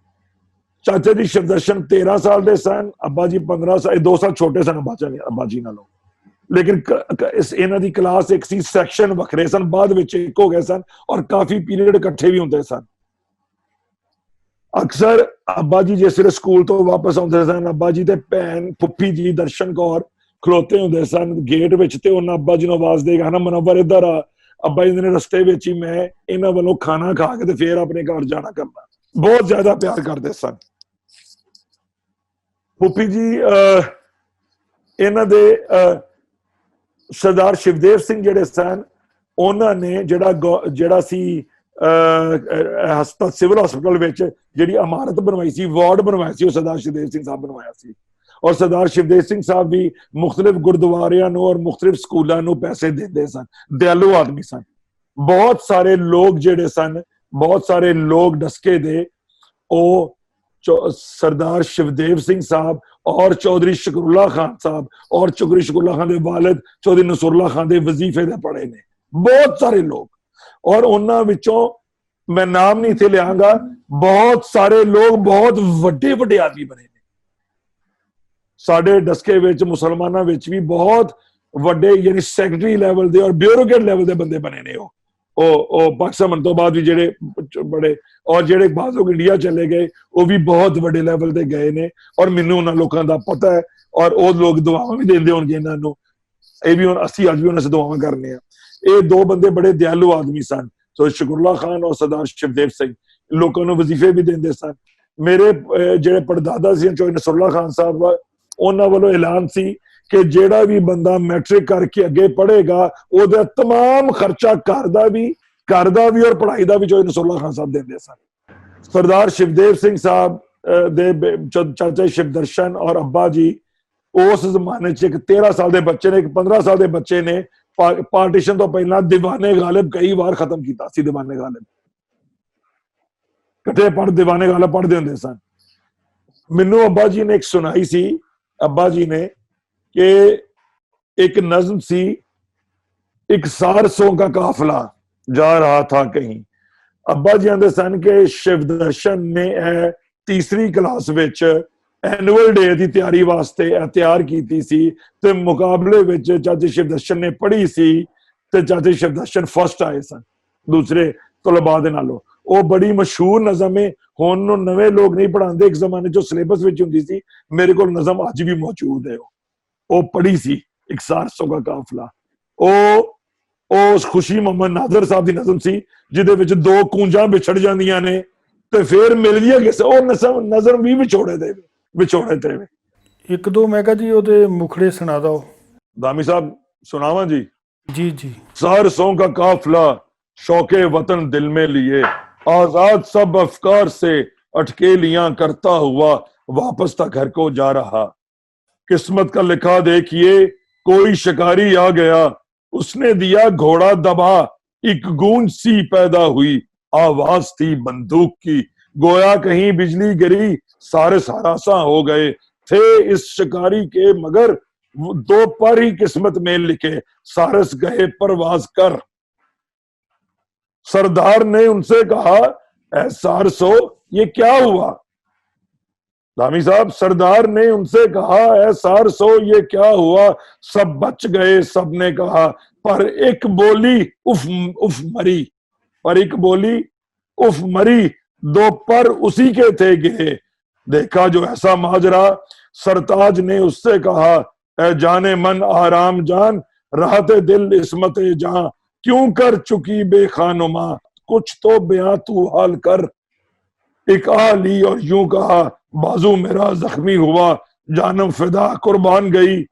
ਚਾਚਾ ਜੀ ਸ਼ਿਵਦਰਸ਼ਨ 13 ਸਾਲ ਦੇ ਸਨ, ਅੱਬਾ ਜੀ 15 ਸਾਲ, 2 ਸਾਲ ਛੋਟੇ ਸਨ ਅੱਬਾ ਜੀ ਨਾਲੋਂ। ਲੇਕਿਨ ਇਹਨਾਂ ਦੀ ਕਲਾਸ ਇੱਕ ਸੀ, ਸੈਕਸ਼ਨ ਵੱਖਰੇ ਸਨ, ਬਾਅਦ ਵਿੱਚ ਇੱਕ ਹੋ ਗਏ ਸਨ ਔਰ ਕਾਫੀ ਪੀਰੀਅਡ ਇਕੱਠੇ ਵੀ ਹੁੰਦੇ ਸਨ। ਅਕਸਰ ਅੱਬਾ ਜੀ ਜਿਸ ਵੇਲੇ ਸਕੂਲ ਤੋਂ ਵਾਪਸ ਆਉਂਦੇ ਸਨ, ਅੱਬਾ ਜੀ ਤੇ ਭੈਣ ਫੁੱਫੀ ਜੀ ਦਰਸ਼ਨ ਕੌਰ ਖਲੋਤੇ ਹੁੰਦੇ ਸਨ ਗੇਟ ਵਿੱਚ, ਤੇ ਉਹਨਾਂ ਅੱਬਾ ਜੀ ਨੂੰ ਆਵਾਜ਼ ਦੇਗਾ, ਨਾ ਮਨਵਰ ਇੱਧਰ ਆ। ਅੱਬਾ ਜੀ ਨੇ ਰਸਤੇ ਵਿੱਚ ਹੀ ਮੈਂ ਇਹਨਾਂ ਵੱਲੋਂ ਖਾਣਾ ਖਾ ਕੇ ਤੇ ਫੇਰ ਆਪਣੇ ਘਰ ਜਾਣਾ ਕਰਨਾ। ਬਹੁਤ ਜ਼ਿਆਦਾ ਪਿਆਰ ਕਰਦੇ ਸਨ। ਫੁੱਫੀ ਜੀ ਇਹਨਾਂ ਦੇ ਸਰਦਾਰ ਸ਼ਿਵਦੇਵ ਸਿੰਘ ਜਿਹੜੇ ਸਨ, ਉਹਨਾਂ ਨੇ ਜਿਹੜਾ ਸੀ ਸਿਵਲ ਹਸਪਤਾਲ ਵਿੱਚ ਜਿਹੜੀ ਇਮਾਰਤ ਬਣਵਾਈ ਸੀ, ਵਾਰਡ ਬਣਵਾਇਆ ਸੀ, ਉਹ ਸਰਦਾਰ ਸ਼ਿਵਦੇਵ ਸਿੰਘ ਸਾਹਿਬ ਬਣਵਾਇਆ ਸੀ। ਔਰ ਸਰਦਾਰ ਸ਼ਿਵਦੇਵ ਸਿੰਘ ਸਾਹਿਬ ਵੀ ਮੁਖਤਲਿਫ ਗੁਰਦੁਆਰਿਆਂ ਨੂੰ ਔਰ ਮੁਖਤਲਿਫ ਸਕੂਲਾਂ ਨੂੰ ਪੈਸੇ ਦਿੰਦੇ ਸਨ। ਦਿਆਲੂ ਆਦਮੀ ਸਨ। ਬਹੁਤ ਸਾਰੇ ਲੋਕ ਜਿਹੜੇ ਸਨ, ਬਹੁਤ ਸਾਰੇ ਲੋਕ ਡਸਕੇ ਦੇ, ਉਹ ਸਰਦਾਰ ਸ਼ਿਵਦੇਵ ਸਿੰਘ ਸਾਹਿਬ ਔਰ ਚੌਧਰੀ ਸ਼ਕਰੁੱਲਾ ਖਾਨ ਸਾਹਿਬ ਔਰ ਚੌਧਰੀ ਸ਼ਕਰੁੱਲਾ ਖਾਨ ਦੇ ਵਾਲਿਦ ਚੌਧਰੀ ਨਸਰੁੱਲਾ ਖਾਨ ਦੇ ਵਜ਼ੀਫੇ ਦੇ ਪੜੇ ਨੇ ਬਹੁਤ ਸਾਰੇ ਲੋਕ। ਔਰ ਉਹਨਾਂ ਵਿੱਚੋਂ ਮੈਂ ਨਾਮ ਨਹੀਂ ਇੱਥੇ ਲਿਆਂਗਾ, ਬਹੁਤ ਸਾਰੇ ਲੋਕ ਬਹੁਤ ਵੱਡੇ ਵੱਡੇ ਆਦਮੀ ਬਣੇ ਨੇ। ਸਾਡੇ ਡਸਕੇ ਵਿੱਚ ਮੁਸਲਮਾਨਾਂ ਵਿੱਚ ਵੀ ਬਹੁਤ ਵੱਡੇ, ਯਾਨੀ ਸੈਕਟਰੀ ਲੈਵਲ ਦੇ ਔਰ ਬਿਊਰੋਕਰੇਟ ਲੈਵਲ ਦੇ ਬੰਦੇ ਬਣੇ ਨੇ। ਉਹ ਪਾਕਿਸਤਾਨ ਤੋਂ ਬਾਅਦ ਵੀ ਜਿਹੜੇ ਬੜੇ, ਔਰ ਜਿਹੜੇ ਬਾਅਦ ਲੋਕ ਇੰਡੀਆ ਚਲੇ ਗਏ ਉਹ ਵੀ ਬਹੁਤ ਵੱਡੇ ਲੈਵਲ ਤੇ ਗਏ ਨੇ। ਔਰ ਮੈਨੂੰ ਉਹਨਾਂ ਲੋਕਾਂ ਦਾ ਪਤਾ ਹੈ, ਔਰ ਉਹ ਲੋਕ ਦੁਆਵਾਂ ਵੀ ਦਿੰਦੇ ਹੋਣਗੇ ਇਹਨਾਂ ਨੂੰ। ਇਹ ਵੀ ਹੁਣ ਅਸੀਂ ਅੱਜ ਵੀ ਉਹਨਾਂ ਸੇ ਦੁਆਵਾਂ ਕਰਨੇ ਆ। ਇਹ 2 ਬੰਦੇ ਬੜੇ ਦਿਆਲੂ ਆਦਮੀ ਸਨ, ਸੋ ਸ਼ਕਰੁੱਲਾ ਖਾਨ ਔਰ ਸਰਦਾਰ ਸ਼ਿਵਦੇਵ ਸਿੰਘ। ਲੋਕਾਂ ਨੂੰ ਵਜ਼ੀਫੇ ਵੀ ਦਿੰਦੇ ਸਨ। ਮੇਰੇ ਜਿਹੜੇ ਪੜਦਾਦਾ ਸੀ ਚੌਧਰੀ ਨਸਰੁੱਲਾ ਖਾਨ ਸਾਹਿਬ, ਉਹਨਾਂ ਵੱਲੋਂ ਐਲਾਨ ਸੀ ਕਿ ਜਿਹੜਾ ਵੀ ਬੰਦਾ ਮੈਟ੍ਰਿਕ ਕਰਕੇ ਅੱਗੇ ਪੜ੍ਹੇਗਾ ਉਹਦਾ ਤਮਾਮ ਖਰਚਾ ਘਰ ਦਾ ਵੀ ਔਰ ਪੜ੍ਹਾਈ ਦਾ ਵੀ ਚੌਧਰੀ ਨਸਰੁੱਲਾ ਖਾਨ ਸਾਹਿਬ ਦਿੰਦੇ ਸਨ। ਸਰਦਾਰ ਸ਼ਿਵਦੇਵ ਸਿੰਘ ਸਾਹਿਬ ਦੇ ਚਾਚਾ ਸ਼ਿਵਦਰਸ਼ਨ ਔਰ ਅੱਬਾ ਜੀ ਉਸ ਜ਼ਮਾਨੇ 'ਚ ਇੱਕ 13 ਸਾਲ ਦੇ ਬੱਚੇ ਨੇ, ਇੱਕ 15 ਸਾਲ ਦੇ ਬੱਚੇ ਨੇ ਪਾਰਟੀਸ਼ਨ ਤੋਂ ਪਹਿਲਾਂ ਦੀਵਾਨੇ ਗਾਲਿਬ ਕਈ ਵਾਰ ਖਤਮ ਕੀਤਾ ਸੀ। ਦੀਵਾਨੇ ਗਾਲਿਬ ਇਕੱਠੇ ਦੀਵਾਨੇ ਗਾਲਿਬ ਪੜ੍ਹਦੇ ਹੁੰਦੇ ਸਨ। ਮੈਨੂੰ ਅੱਬਾ ਜੀ ਨੇ ਇੱਕ ਸੁਣਾਈ ਸੀ, ਅੱਬਾ ਜੀ ਨੇ, کہ ایک نظم سی، ایک 400 کا قافلہ جا رہا تھا کہیں۔ ابا جی آندے سن کہ شیودرشن نے تیسری کلاس وچ اینول ڈے دی تیاری واسطے تیار کیتی سی تے مقابلے وچ چاچے شیودرشن نے پڑھی سی تے چاچے شیودرشن فرسٹ آئے سن دوسرے طلباء دے نالوں۔ وہ بڑی مشہور نظم ہے، ہن نویں لوگ نہیں پڑھاندے، ایک زمانے جو سلیبس وچ ہوندی سی، میرے کول نظم اج بھی موجود ہے۔ وہ پڑھی سی ایک 400 کا قافلہ۔ خوشی محمد ناظر صاحب دی نظم سی جہدے وچ 2 کونجاں بچھڑ جاندیاں نے تے پھر مل گیا کسے، او نظم بھی وچھوڑے تے۔ ਇੱਕ ਦੋ ਮੈਂ ਕਿਹਾ ਜੀ ਉਹਦੇ ਮੁਖੜੇ ਸੁਣਾ ਦਿਓ। دامی صاحب سناواں جی؟ جی جی۔ 400 کا قافلہ شوق وطن دل میں لیے، آزاد سب افکار سے اٹکیلیاں کرتا ہوا واپس تھا گھر کو جا رہا۔ قسمت کا لکھا دیکھیے کوئی شکاری آ گیا، اس نے دیا گھوڑا دبا، ایک گونج سی پیدا ہوئی، آواز تھی بندوق کی، گویا کہیں بجلی گری، سارے ساراساں ہو گئے تھے اس شکاری کے، مگر 2 پر ہی قسمت میں لکھے، سارس گئے پرواز کر۔ سردار نے ان سے کہا اے سارسو یہ کیا ہوا؟ دامی صاحب سردار نے ان سے کہا اے سارسو یہ کیا ہوا؟ سب بچ گئے، سب نے کہا، پر ایک بولی اف مری، پر ایک بولی اف مری، 2 پر اسی کے تھے گئے۔ دیکھا جو ایسا ماجرا، سرتاج نے اس سے کہا اے جان من آرام جان، راحت دل عصمت جان، کیوں کر چکی بے خانما، کچھ تو بیاں تو حال کر۔ ایک آ لی اور یوں کہا بازو میرا زخمی ہوا، جانم فدا قربان گئی،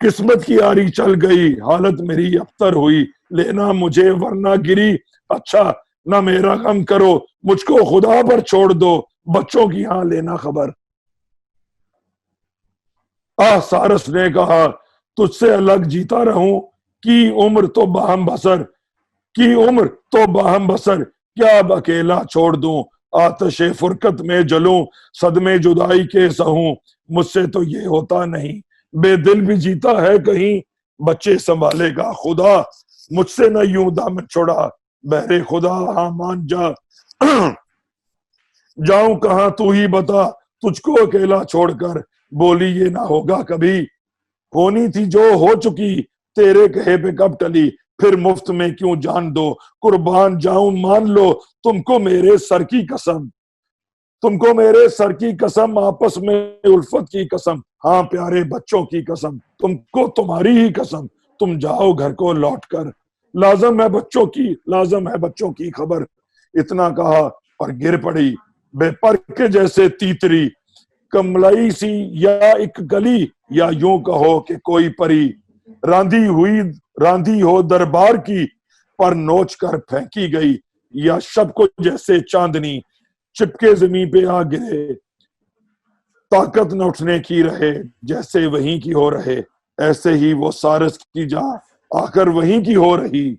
قسمت کی آری چل گئی، حالت میری ابتر ہوئی، لینا مجھے ورنہ گری، اچھا نہ میرا غم کرو، مجھ کو خدا پر چھوڑ دو، बच्चों की यहां लेना खबर। सारस ने कहा, तुझसे अलग जीता रहूं की उम्र तो बाहम बसर, की उम्र तो बाहम बसर, क्या अब अकेला छोड़ दूं, आतशे फुरकत में जलूं, सदमे जुदाई के सहूं, मुझसे तो ये होता नहीं, बेदिल भी जीता है कहीं, बच्चे संभालेगा खुदा, मुझसे न यूं दामन छोड़ा, बहरे खुदा हाँ मान जा। जाऊं कहां तू ही बता, तुझको अकेला छोड़कर, बोली ये ना होगा कभी, होनी थी जो हो चुकी, तेरे कहे पे कब टली, फिर मुफ्त में क्यों जान दो, कुर्बान जाऊं मान लो, तुमको मेरे सर की कसम, तुमको मेरे सर की कसम, आपस में उल्फत की कसम, हाँ प्यारे बच्चों की कसम, तुमको तुम्हारी ही कसम, तुम जाओ घर को लौट कर, लाजम है बच्चों की खबर। इतना कहा और गिर पड़ी बेपर के जैसे तीतरी, कमलाई सी या एक गली, या यूं कहो कि कोई परी, रांधी हो दरबार की, पर नोच कर फेंकी गई, या शब को जैसे चांदनी चिपके जमीन पे आ गिरे, ताकत न उठने की रहे, जैसे वहीं की हो रहे, ऐसे ही वो सारस की जा आकर वहीं की हो रही,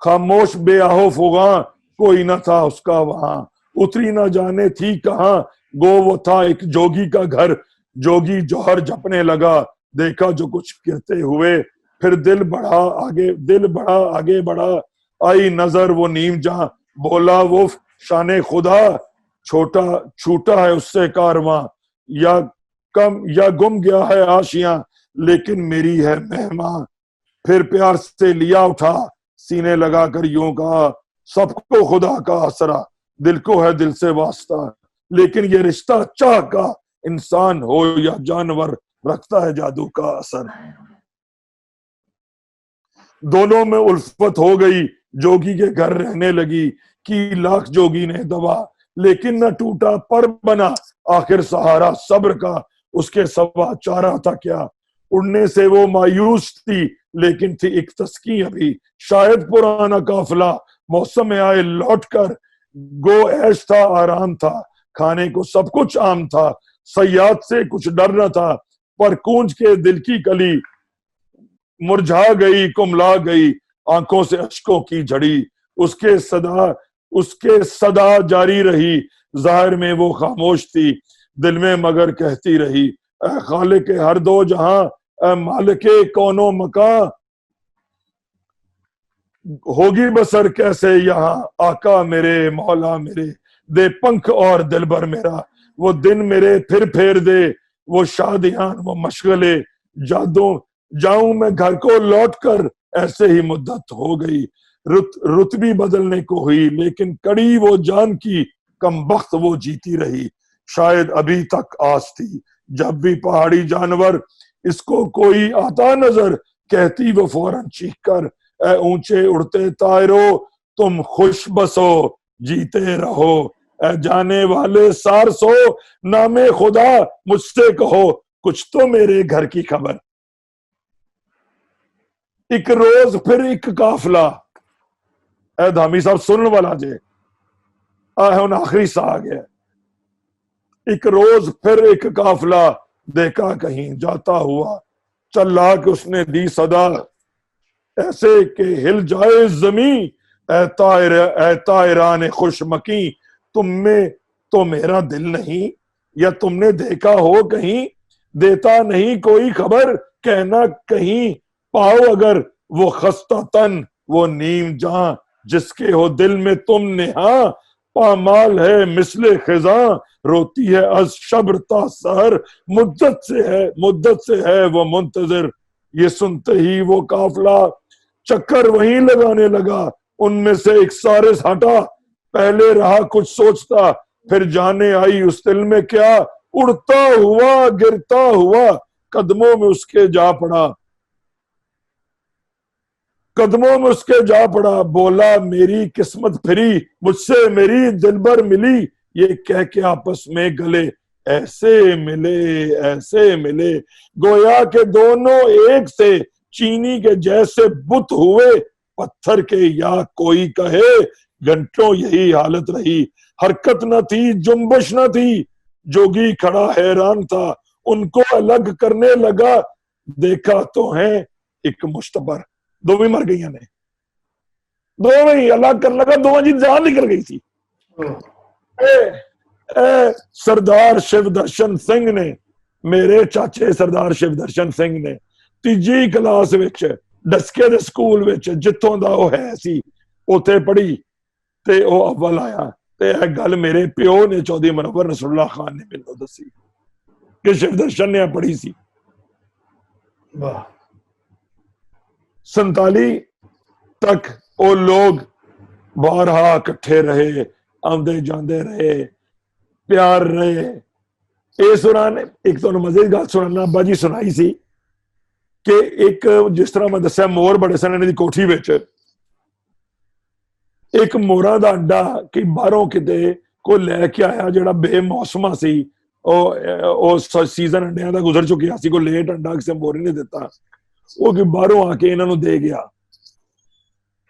खामोश बेआहो फुगा, कोई न था उसका वहां, उतरी न जाने थी कहां, गो वो था एक जोगी का घर, जोगी जौहर जपने लगा, देखा जो कुछ गिरते हुए, फिर दिल बड़ा आगे बढ़ा, आई नजर वो नीम जहां, बोला वो शाने खुदा, छूटा है उससे कारवां, या गुम गया है आशियां, लेकिन मेरी है मेहमान, फिर प्यार से लिया उठा, सीने लगाकर यूं कहा, सबको खुदा का असरा, दिल को है दिल से वास्ता, लेकिन ये रिश्ता चाह का, इंसान हो या जानवर, रखता है जादू का असर। दोनों में उल्फत हो गई, जोगी के घर रहने लगी, की लाख जोगी ने दवा, लेकिन न टूटा पर बना, आखिर सहारा सब्र का, उसके सवा चारा था क्या, उड़ने से वो मायूस थी, लेकिन थी एक तस्की अभी, शायद पुराना काफिला मौसम में आए लौट कर, गो ऐश था आराम था, खाने को सब कुछ आम था, सयाद से कुछ डर न था, पर कूंज के दिल की कली मुरझा गई कुमला गई, आंखों से अश्कों की झड़ी, उसके सदा जारी रही, जाहिर में वो खामोश थी, दिल में मगर कहती रही, ऐ खालिक हर दो जहां, ऐ मालिक कौनो मकां, होगी बसर कैसे यहाँ, आका मेरे मौला मेरे, दे पंख और दिलबर मेरा, वो दिन मेरे फिर फेर दे, वो शादियां वो मशगले, जाऊं मैं घर को लौट कर, ऐसे ही मुद्दत हो गई, रुत भी बदलने को हुई, लेकिन कड़ी वो जान की, कम बख्त वो जीती रही, शायद अभी तक आस थी, जब भी पहाड़ी जानवर इसको कोई आता नजर, कहती वो फौरन चीख कर, ऐ ऊंचे उड़ते तायरो, तुम खुश बसो जीते रहो, ऐ जाने वाले सारसो, नामे खुदा मुझसे कहो, कुछ तो मेरे घर की खबर। एक रोज फिर एक काफिला, ऐ धामी साहब सुनने वाला जे हुन आखिरी सा आ गया, एक रोज फिर एक काफिला, देखा कहीं जाता हुआ, चल्ला के उसने दी सदा, ऐसे के हिल जाए जमी, ऐ तायरान खुशमकी, तुम में तो मेरा दिल नहीं, या तुमने देखा हो कहीं, देता नहीं कोई खबर, कहना कहीं पाओ अगर, वो खस्ता तन वो नीम जहां, जिसके हो दिल में तुम नेहा, पामाल है मिसले खिजा, रोती है अज शब्र ता सहर, मुद्दत से है वो मुंतजर। ये सुनते ही वो काफिला चक्कर वहीं लगाने लगा, उनमें से एक सारिस हटा, पहले रहा कुछ सोचता, फिर जाने आई उस दिल में क्या, उड़ता हुआ गिरता हुआ कदमों में उसके जा पड़ा, बोला मेरी किस्मत फिरी, मुझसे मेरी दिलबर मिली, ये कह के आपस में गले, ऐसे मिले, गोया के दोनों एक से चीनी के जैसे बुत हुए, पत्थर के या कोई कहे, घंटों यही हालत रही, हरकत न थी, जुम्बश न थी, जोगी खड़ा हैरान था, उनको अलग करने लगा, देखा तो है एक मुश्तबर। दोवें मर गई ने, दोवें अलग करने लगा, दोवें जी जान निकल गई थी। सरदार शिवदर्शन सिंह ने, मेरे चाचे सरदार शिवदर्शन सिंह ने तीजी class which डस्के they school which जिथों दा ओह है सी उत्थे पढ़ी ते ओह अव्वल आया। ते यह गल मेरे प्यो ने चौधरी मुनव्वर नसरुल्लाह खान ने मैनूं दसी कि शिवदर्शन ने पढ़ी सी। 47 तक वो लोग बारहा इकट्ठे रहे, आंदे जांदे रहे, प्यार रहे। इस दौरान एक तो मजे की गल सुनाना, अब्बा जी सुनाई सी कि एक जिस तरह मैं दस्या मोर बड़े सन इन्हां दी कोठी विच, एक मोरां दा अंडा कि बाहरों किते कोई लैके आया जिहड़ा बेमौसमा सी, सीजन अंडियां दा गुजर चुकिया सी, कोई लेट अंडा किसी मोरी ने दिता, वो कि बाहरों आके इन्हां नूं दे गया।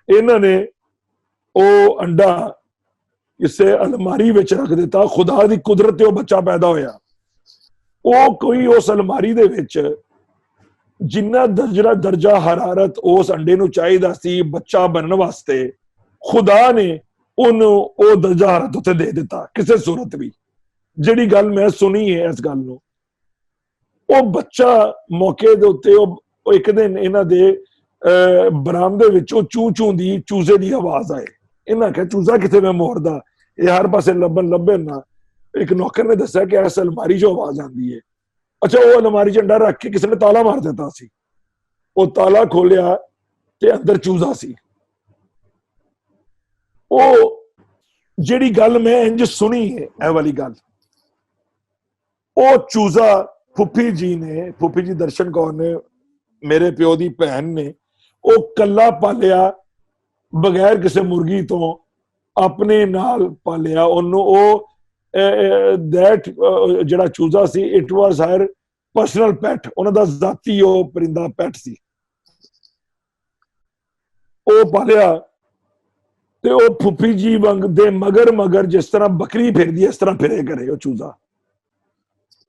इन्हां ने वो अंडा किसे अलमारी विच रख दिता। खुदा दी कुदरत ते वो बच्चा पैदा होया। वो कोई उस अलमारी दे विच जिन्ना दर्जा हरारत उस अंडे नूं चाहीदा सी बच्चा बनने वास्ते, खुदा ने उन्होंने वो दर्जा हरारत उत्ते दे दिता किसी सूरत भी। जिहड़ी गल मैं सुनी है इस गल नूं, वो बच्चा मौके दे उत्ते एक दिन इन्हां दे बरामदे विचों चू चू दी चूजे दी आवाज आए। इन्हां कहा चूजा किथे मैं मोर दा, ये हर पासे लभे ना। एक नौकर ने दस्या कि इस अलमारी चो आवाज आती है। अच्छा, वो अलमारी च अंडा रख के किसी ने ताला मार दिता सी। वो ताला खोलिया ते अंदर चूजा सी। वो जिहड़ी गल मैं इंज सुनी है ए वाली गल, वो चूजा फुफी जी दर्शन कौर ने, मेरे प्यो दी भैन ने, वो कला पालिया बगैर किसी मुर्गी तो अपने नाल पालिया। उन्होंने वो दैट जिहड़ा चूजा सी, it was her personal pet, उन्हां दा जाती वो परिंदा पैट सी। वो पालिया ते वो फुफी जी वांग दे मगर जिस तरह बकरी फिरदी इस तरह फिरे करे वो चूजा।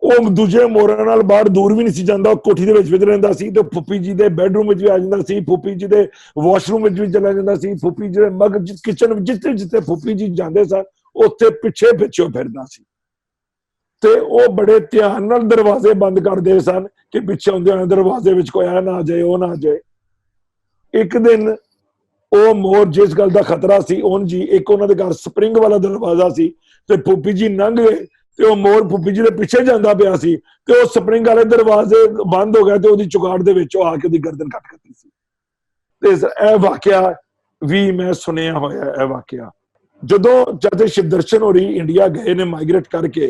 वो दूजे मोरां नाल बाहर दूर भी नहीं सी जांदा, कोठी दे विच रहिंदा सी ते फुफी जी दे बैडरूम विच भी आ जांदा सी, फुफी जी दे वाशरूम विच भी चला जांदा सी, फुफी जी दे मग किचन जिथे जिथे फुफी जी जांदे सन उत्थे पिछे पिछे फिरदा सी। ते वो बड़े ध्यान नाल दरवाजे बंद करदे सन कि पिछे आउंदे दरवाजे विच कोई आ ना आ जाए, वो ना आ जाए। एक दिन वो मोर जिस गल का खतरा सी, उन जी एक उन्होंने घर स्प्रिंग वाला दरवाजा सी ते फुफी जी लंघ गए ते वो मोर फुफी जी दे पिछे जांदा पिया सी ते वो स्प्रिंग वाले दरवाजे बंद हो गए ते ओदी चुगाड़ दे विच आके ओदी गर्दन कट गई सी। ते ए वाकया भी मैं सुनिया होया। ए वाकया जदों चाचा शिवदर्शन होरी इंडिया गए ने माइग्रेट करके,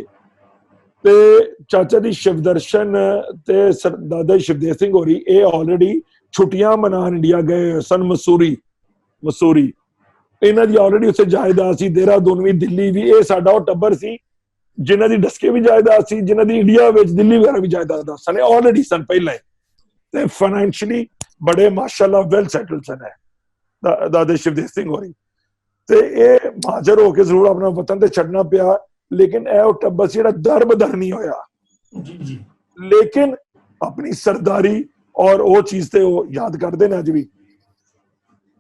ते चाचा दी शिवदर्शन ते दादा शिवदेव सिंह होरी ये ऑलरेडी छुट्टियां मनान इंडिया गए सन। मसूरी इन्हां दी ऑलरेडी उत्थे जायदाद सी, देहरादून भी, दिल्ली भी। ये साडा वो टब्बर सी जिन्हां दी डस्के भी जायदाद सी, जिन्हां दी इंडिया विच दिल्ली वगैरह भी जायदाद सन, ऑलरेडी सन पहले। ते फाइनैंशियली बड़े माशाअल्लाह वेल सेटल्ड सन है दादा शिवदेव सिंह होरी। ते ये महाजर होके जरूर अपना वतन ते छड्डना पिया, लेकिन ए वो टब्बर सी जिहड़ा दर नहीं होया। लेकिन अपनी सरदारी और वो चीज ते वो याद करदे ने अज भी।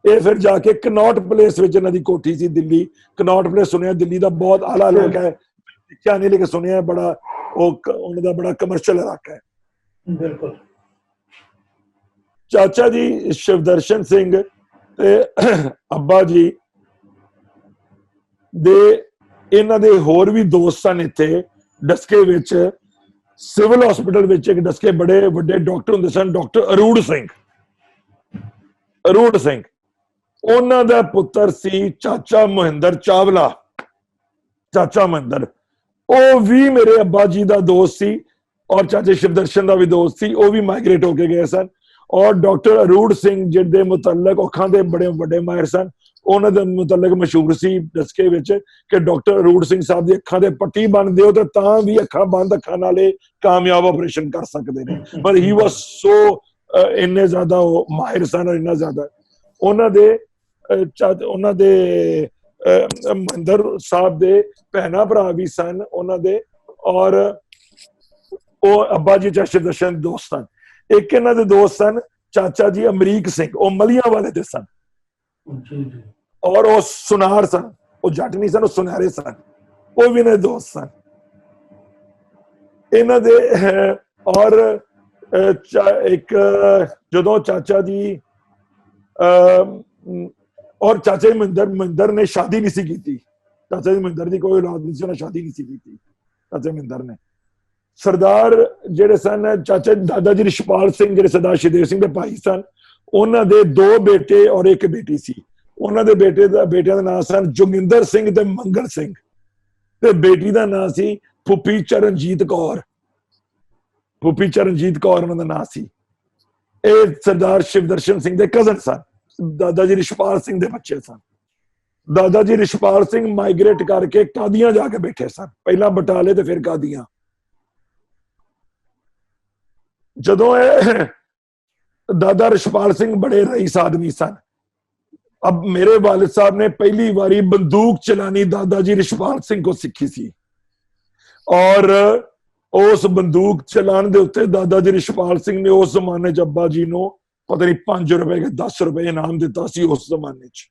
ये फिर जाके कनॉट प्लेस विच इन्हां दी कोठी सी दिल्ली। कनॉट प्लेस सुनिया दिल्ली दा बहुत आला इलाका है, दिखिया नहीं लेकिन सुनिया बड़ा वो उन्हां दा बड़ा कमर्शियल इलाका है। बिल्कुल। चाचा जी शिवदर्शन सिंह ते अब्बा जी दे इन्हां दे होर भी दोस्त सन इत्थे डस्के विच। सिविल हॉस्पिटल विच एक डस्के बड़े वड्डे डॉक्टर हुंदे सन, डॉक्टर अरूड़ सिंह। उन्हां दा पुत्र सी चाचा मोहिंदर चावला। चाचा मोहिंदर वो भी मेरे अब्बा जी दा दोस्त सी और चाचे शिवदर्शन दा भी दोस्त सी। वो भी माइग्रेट होके गए सन। और डॉक्टर अरूड़ सिंह जिहदे मुतल्लक अखां दे बड़े वड्डे माहिर सन, उन्हां दे मुतल्लक मशहूर सी डस्के विच कि डॉक्टर अरूड़ सिंह साहब दी अखां दे पट्टी बन दिओ ते तां भी अखां बंद अखां नाले कामयाब ऑपरेशन कर सकदे ने। पर ही वाज सो इन्ने ज्यादा माहिर सन और इन्ना ज्यादा उन्हां दे ਮਹਿੰਦਰ ਸਾਹਿਬ ਦੇ ਭੈਣਾਂ ਭਰਾ ਵੀ ਸਨ ਉਹਨਾਂ ਦੇ, ਔਰ ਉਹ ਅੱਬਾ ਜੀ ਚਸ਼ਰ ਦਰਸ਼ਨ ਦੋਸਤ ਸਨ। ਇੱਕ ਇਹਨਾਂ ਦੇ ਦੋਸਤ ਸਨ ਚਾਚਾ ਜੀ ਅਮਰੀਕ ਸਿੰਘ, ਉਹ ਮਲੀਆਂ ਵਾਲੇ ਦੇ ਸਨ, ਔਰ ਉਹ ਸੁਨਾਰ ਸਨ, ਉਹ ਜੱਟ ਨਹੀਂ ਸਨ, ਉਹ ਸੁਨਹਿਰੇ ਸਨ, ਉਹ ਵੀ ਇਹਨਾਂ ਦੇ ਦੋਸਤ ਸਨ ਇਹਨਾਂ ਦੇ। ਔਰ ਇੱਕ ਜਦੋਂ ਚਾਚਾ ਜੀ ਔਰ ਚਾਚਾ ਜੀ ਮਹਿੰਦਰ ਨੇ ਸ਼ਾਦੀ ਨਹੀਂ ਸੀ ਕੀਤੀ, ਚਾਚਾ ਜੀ ਮਹਿੰਦਰ ਦੀ ਕੋਈ ਔਲਾਦ ਨਹੀਂ ਸੀ, ਉਹਨੇ ਸ਼ਾਦੀ ਨਹੀਂ ਸੀ ਕੀਤੀ ਚਾਚਾ ਮਹਿੰਦਰ ਨੇ। ਸਰਦਾਰ ਜਿਹੜੇ ਸਨ ਚਾਚਾ ਦਾਦਾ ਜੀ ਰਿਸ਼ਪਾਲ ਸਿੰਘ, ਜਿਹੜੇ ਸਰਦਾਰ ਸ਼ਿਵਦੇਵ ਸਿੰਘ ਦੇ ਭਾਈ ਸਨ, ਉਹਨਾਂ ਦੇ 2 ਬੇਟੇ ਔਰ 1 ਬੇਟੀ ਸੀ। ਉਹਨਾਂ ਦੇ ਬੇਟਿਆਂ ਦਾ ਨਾਮ ਸਨ ਜੋਗਿੰਦਰ ਸਿੰਘ ਤੇ ਮੰਗਲ ਸਿੰਘ, ਤੇ ਬੇਟੀ ਦਾ ਨਾਮ ਸੀ ਫੁੱਫੀ ਚਰਨਜੀਤ ਕੌਰ, ਫੁੱਫੀ ਚਰਨਜੀਤ ਕੌਰ ਉਹਨਾਂ ਦਾ ਨਾਮ ਸੀ। ਇਹ ਸਰਦਾਰ ਸ਼ਿਵਦਰਸ਼ਨ ਸਿੰਘ ਦੇ ਕਜ਼ਨ ਸਨ, ਦਾਦਾ ਜੀ ਰਿਸ਼ਪਾਲ ਸਿੰਘ ਦੇ ਬੱਚੇ ਸਨ। ਦਾਦਾ ਜੀ ਰਿਸ਼ਪਾਲ ਸਿੰਘ ਮਾਈਗ੍ਰੇਟ ਕਰਕੇ ਕਾਦੀਆਂ ਜਾ ਕੇ ਬੈਠੇ ਸਨ, ਪਹਿਲਾਂ ਬਟਾਲੇ ਤੇ ਫਿਰ ਕਾਦੀਆਂ। ਜਦੋਂ ਇਹ ਦਾਦਾ ਰਿਸ਼ਪਾਲ ਸਿੰਘ ਬੜੇ ਰਈਸ ਆਦਮੀ ਸਨ, अब मेरे वालिद साहब ने पहली बारी बंदूक चलानी दादा जी रिशपाल सिंह को सीखी सी, और उस बंदूक चलाने दे उत्ते दादा जी रिशपाल सिंह ने उस जमाने च अब्बा जी नो पता नहीं 5 रुपए के 10 रुपए इनाम दिता सी उस जमाने च।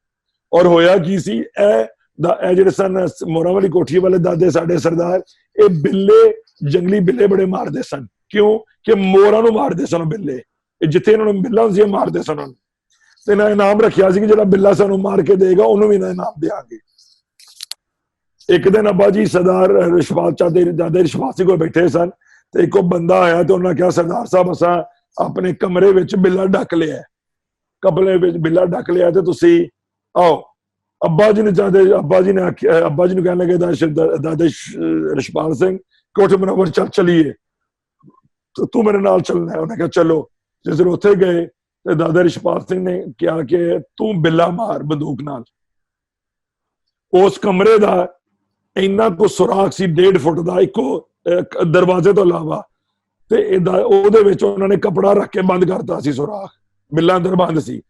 और होया की सी, ए जिहड़े सन मोरा वाली कोठी वाले दादे साडे सरदार, ये बिल्ले जंगली बिल्ले बड़े मारदे सन। क्यों कि मोरा नूं मारदे सन बिल्ले, जिथे इन्हां नूं बिल्ला हुंदा सी मारदे सन। ਤੇ ਨਾ ਇਨਾਮ ਰੱਖਿਆ ਸੀ ਕਿ ਜਿਹੜਾ ਬਿੱਲਾ ਸਾਨੂੰ ਮਾਰ ਕੇ ਦੇਗਾ ਉਹਨੂੰ ਵੀ ਨਾ ਇਨਾਮ ਦੇਾਂਗੇ। ਇੱਕ ਦਿਨ ਅੱਬਾ ਜੀ ਸਰਦਾਰ ਰਿਸ਼ਪਾਲ ਦਾਦੇ ਰਿਸ਼ਪਾਲ ਸਿੰਘ ਕੋਲ ਬੈਠੇ ਸਨ, ਤੇ ਇੱਕ ਬੰਦਾ ਆਇਆ ਤੇ ਉਹਨਾਂ ਕਿਹਾ ਸਰਦਾਰ ਸਾਹਿਬ ਅਸਾਂ ਆਪਣੇ ਕਮਰੇ ਵਿੱਚ ਬਿੱਲਾ ਢੱਕ ਲਿਆ, ਕਮਰੇ ਵਿੱਚ ਬਿੱਲਾ ਢੱਕ ਲਿਆ ਤੇ ਤੁਸੀਂ ਆਓ। ਅੱਬਾ ਜੀ ਨੇ ਅੱਬਾ ਜੀ ਨੂੰ ਕਹਿਣ ਲੱਗੇ ਦਾਦੇ ਰਿਸ਼ਪਾਲ ਸਿੰਘ ਕੋਠੇ ਮਨੋਵਰ ਚਲੀਏ, ਤੂੰ ਮੇਰੇ ਨਾਲ ਚੱਲਣਾ ਹੈ। ਉਹਨੇ ਕਿਹਾ ਚਲੋ। ਜਿਸ ਦਿਨ ਉੱਥੇ ਗਏ ਤੇ ਦਾਦਾ ਰਿਸ਼ਪਾਲ ਸਿੰਘ ਨੇ ਕਿਹਾ ਕਿ ਤੂੰ ਬਿੱਲਾ ਮਾਰ ਬੰਦੂਕ ਨਾਲ। ਉਸ ਕਮਰੇ ਦਾ ਇੰਨਾ ਕੁ ਸੁਰਾਖ ਸੀ 1.5 ਫੁੱਟ ਦਾ, ਇੱਕੋ ਦਰਵਾਜ਼ੇ ਤੋਂ ਇਲਾਵਾ, ਤੇ ਉਹਦੇ ਵਿੱਚ ਉਹਨਾਂ ਨੇ ਕਪੜਾ ਰੱਖ ਕੇ ਬੰਦ ਕਰਤਾ ਸੀ ਸੁਰਾਖ, ਬਿੱਲਾ ਅੰਦਰ ਬੰਦ ਸੀ।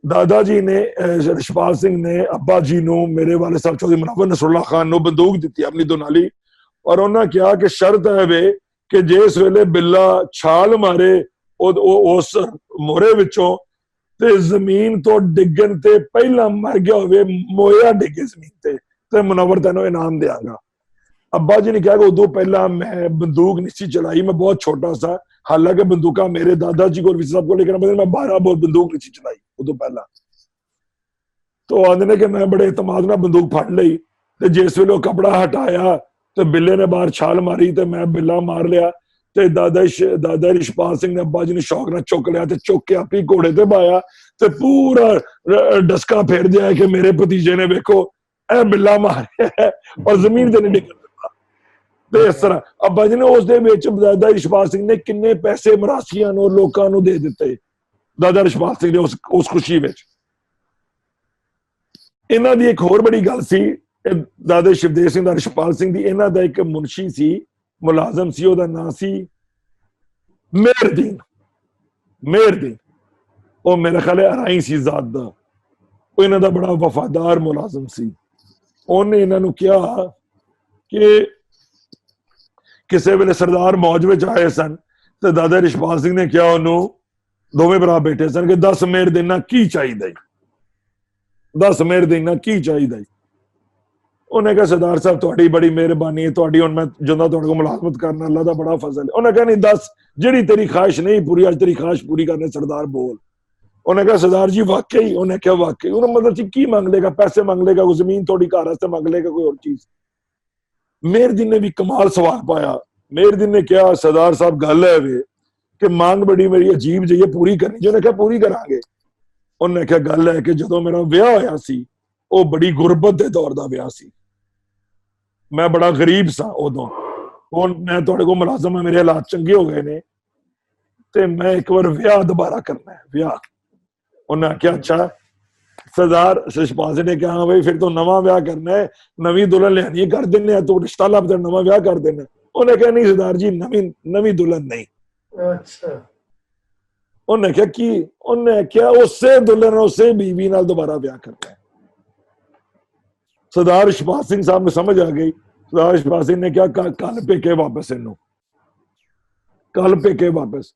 ਦਾਦਾ ਜੀ ਨੇ ਰਿਸ਼ਪਾਲ ਸਿੰਘ ਨੇ ਅੱਬਾ ਜੀ ਨੂੰ, ਮੇਰੇ ਵਾਲੇ ਸਾਹਿਬ ਚੌਧਰੀ ਮੁਨੱਵਰ ਨਸਰੁੱਲਾ ਖਾਨ ਨੂੰ ਬੰਦੂਕ ਦਿੱਤੀ ਆਪਣੀ ਦੁਨਾਲੀ, ਔਰ ਉਹਨਾਂ ਕਿਹਾ ਕਿ ਸ਼ਰਤ ਹੈ ਵੇ ਕਿ ਜਿਸ ਵੇਲੇ ਬਿੱਲਾ ਛਾਲ ਮਾਰੇ ਉਸ ਮੋਰੇ ਵਿੱਚੋਂ ਤੇ ਜ਼ਮੀਨ ਤੋਂ ਡਿੱਗਣ ਤੇ ਪਹਿਲਾਂ ਮਰ ਗਿਆ ਹੋਵੇ, ਮੋਇਆ ਡਿੱਗੇ ਜ਼ਮੀਨ ਤੇ ਮੁਨੱਵਰ ਤੈਨੂੰ ਇਨਾਮ ਦਿਆਂਗਾ। ਅੱਬਾ ਜੀ ਨੇ ਕਿਹਾ ਕਿ ਉਦੋਂ ਪਹਿਲਾਂ ਮੈਂ ਬੰਦੂਕ ਨਹੀਂ ਸੀ ਚਲਾਈ, ਮੈਂ ਬਹੁਤ ਛੋਟਾ ਸਾ, ਹਾਲਾਂਕਿ ਬੰਦੂਕਾਂ ਮੇਰੇ ਦਾਦਾ ਜੀ ਕੋਲ ਵੀ ਸਭ ਕੋਲ, ਲੇਕਿਨ ਮੈਂ 12 ਬੋਰ ਬੰਦੂਕ ਨਹੀਂ ਸੀ ਚਲਾਈ ਉਦੋਂ ਪਹਿਲਾਂ। तो आंदे ने कि मैं बड़े इतमाद नाल बंदूक फड़ लई, ते जिस वेले कपड़ा हटाया तो बिल्ले ने बाहर छाल मारी, ते मैं बिल्ला मार लिया। ते दादा रिशपाल सिंह ने अब्बा जी ने शौक नाल चुक लिया, ते चुक के आपी घोड़े ते पाया, ते पूरा डस्का फेर दिया कि मेरे भतीजे ने वेखो ए बिल्ला मारिया और जमीन ते नहीं डिगन दिता। ते इस तरह अब्बा जी ने उस दे विच दादा रिशपाल सिंह ने किन्ने पैसे मरासियां नूं लोकां नूं दे दिते, दादा रिशपाल सिंह ने उस खुशी विच। इन्हां दी एक होर बड़ी गल सी, दादा शिवदेव सिंह दा रिशपाल सिंह दी, इन्हां दा एक मुंशी सी, मुलाजम सी, ओहदा नाम सी मेहरदीन। ਉਹ मेरा ख्याल है अराई सी जात दा, ਉਹ ਇਹਨਾਂ ਦਾ बड़ा वफादार मुलाजम सी। ਉਹਨੇ ਇਹਨਾਂ ਨੂੰ ਕਿਹਾ ਕਿ ਕਿਸੇ ਵੇਲੇ ਸਰਦਾਰ ਮੌਜ ਵਿੱਚ ਆਏ ਸਨ, ਤੇ ਦਾਦਾ ਰਿਸ਼ਪਾਲ ਸਿੰਘ ਨੇ ਕਿਹਾ ਉਹਨੂੰ, ਦੋਵੇਂ ਭਰਾ ਬੈਠੇ ਸਨ, ਕਿ 10 ਮੇਰ ਦੇਣਾ ਕੀ ਚਾਹੀਦਾ ਹੈ, 10 ਮੇਰ ਦੇਣਾ ਕੀ ਚਾਹੀਦਾ ਹੈ। ਉਹਨੇ ਕਿਹਾ ਸਰਦਾਰ ਸਾਹਿਬ ਤੁਹਾਡੀ ਬੜੀ ਮਿਹਰਬਾਨੀ ਹੈ, ਤੁਹਾਡੀ ਹੁਣ ਮੈਂ ਜਦੋਂ ਤੁਹਾਡੇ ਕੋਲ ਮੁਲਾਜ਼ਮਤ ਕਰਨਾ, ਅੱਲਾ ਦਾ ਬੜਾ ਫਜ਼ਲ ਹੈ। ਉਹਨੇ ਕਿਹਾ ਨਹੀਂ ਦੱਸ, ਜਿਹੜੀ ਤੇਰੀ ਖਾਹਿਸ਼ ਨਹੀਂ ਪੂਰੀ, ਅੱਜ ਤੇਰੀ ਖਾਹਿਸ਼ ਪੂਰੀ ਕਰਨੇ ਸਰਦਾਰ ਬੋਲ। ਉਹਨੇ ਕਿਹਾ ਸਰਦਾਰ ਜੀ ਵਾਕਈ? ਉਹਨੇ ਕਿਹਾ ਵਾਕਈ। ਉਹਨੇ ਮਤਲਬ ਸੀ ਕੀ ਮੰਗ ਲੇਗਾ, ਪੈਸੇ ਮੰਗ ਲੇਗਾ, ਕੋਈ ਜ਼ਮੀਨ ਤੁਹਾਡੀ ਘਰ ਵਾਸਤੇ ਮੰਗ ਲੇਗਾ, ਕੋਈ ਹੋਰ ਚੀਜ਼। ਮੇਹਰਦੀਨ ਨੇ ਵੀ ਕਮਾਲ ਸਵਾਲ ਪਾਇਆ। ਮੇਹਰਦੀਨ ਨੇ ਕਿਹਾ ਸਰਦਾਰ ਸਾਹਿਬ ਗੱਲ ਹੈ ਵੇ ਕਿ ਮੰਗ ਬੜੀ ਮੇਰੀ ਅਜੀਬ ਜਿਹੀ ਹੈ, ਪੂਰੀ ਕਰਨੀ। ਉਹਨੇ ਕਿਹਾ ਪੂਰੀ ਕਰਾਂਗੇ। ਉਹਨੇ ਕਿਹਾ ਗੱਲ ਹੈ ਕਿ ਜਦੋਂ ਮੇਰਾ ਵਿਆਹ ਹੋਇਆ ਸੀ, ਉਹ ਬੜੀ ਗੁਰਬਤ ਦੇ ਦੌਰ ਦਾ ਵਿਆਹ ਸੀ, ਮੈਂ ਬੜਾ ਗਰੀਬ ਸਾਂ ਉਦੋਂ। ਹੁਣ ਮੈਂ ਤੁਹਾਡੇ ਕੋਲ ਮੁਲਾਜ਼ਮ ਹਾਂ, ਮੇਰੇ ਹਾਲਾਤ ਚੰਗੇ ਹੋ ਗਏ ਨੇ, ਤੇ ਮੈਂ ਇੱਕ ਵਾਰ ਵਿਆਹ ਦੁਬਾਰਾ ਕਰਨਾ ਹੈ, ਵਿਆਹ। ਉਹਨੇ ਆਖਿਆ ਅੱਛਾ। ਸਰਦਾਰ ਰਿਸ਼ਪਾਲ ਸਿੰਘ ਨੇ ਕਿਹਾ ਹਾਂ ਬਈ ਫਿਰ ਤੋਂ ਨਵਾਂ ਵਿਆਹ ਕਰਨਾ ਹੈ, ਨਵੀਂ ਦੁਲਹਨ ਲਿਆਣੀ ਕਰ ਦਿੰਦੇ ਆ, ਤੂੰ ਰਿਸ਼ਤਾ ਲੱਭ ਤੇ ਨਵਾਂ ਵਿਆਹ ਕਰ ਦੇਣਾ। ਉਹਨੇ ਕਿਹਾ ਨਹੀਂ ਸਰਦਾਰ ਜੀ, ਨਵੀਂ ਦੁਲਹਨ ਨਹੀਂ। ਅੱਛਾ। ਉਹਨੇ ਕਿਹਾ ਕੀ? ਉਹਨੇ ਕਿਹਾ ਉਸੇ ਦੁਲਹਨ ਉਸੇ ਬੀਵੀ ਨਾਲ ਦੁਬਾਰਾ ਵਿਆਹ ਕਰਨਾ ਹੈ। ਸਰਦਾਰ ਰਿਸ਼ਪਾਲ ਸਿੰਘ ਸਾਹਿਬ ਨੂੰ ਸਮਝ ਆ ਗਈ। ਸਰਦਾਰ ਰਿਸ਼ਪਾਲ ਸਿੰਘ ਨੇ ਕਿਹਾ ਕੱਲ ਪੇਕੇ ਵਾਪਸ, ਇਹਨੂੰ ਕੱਲ ਪੇਕੇ ਵਾਪਸ।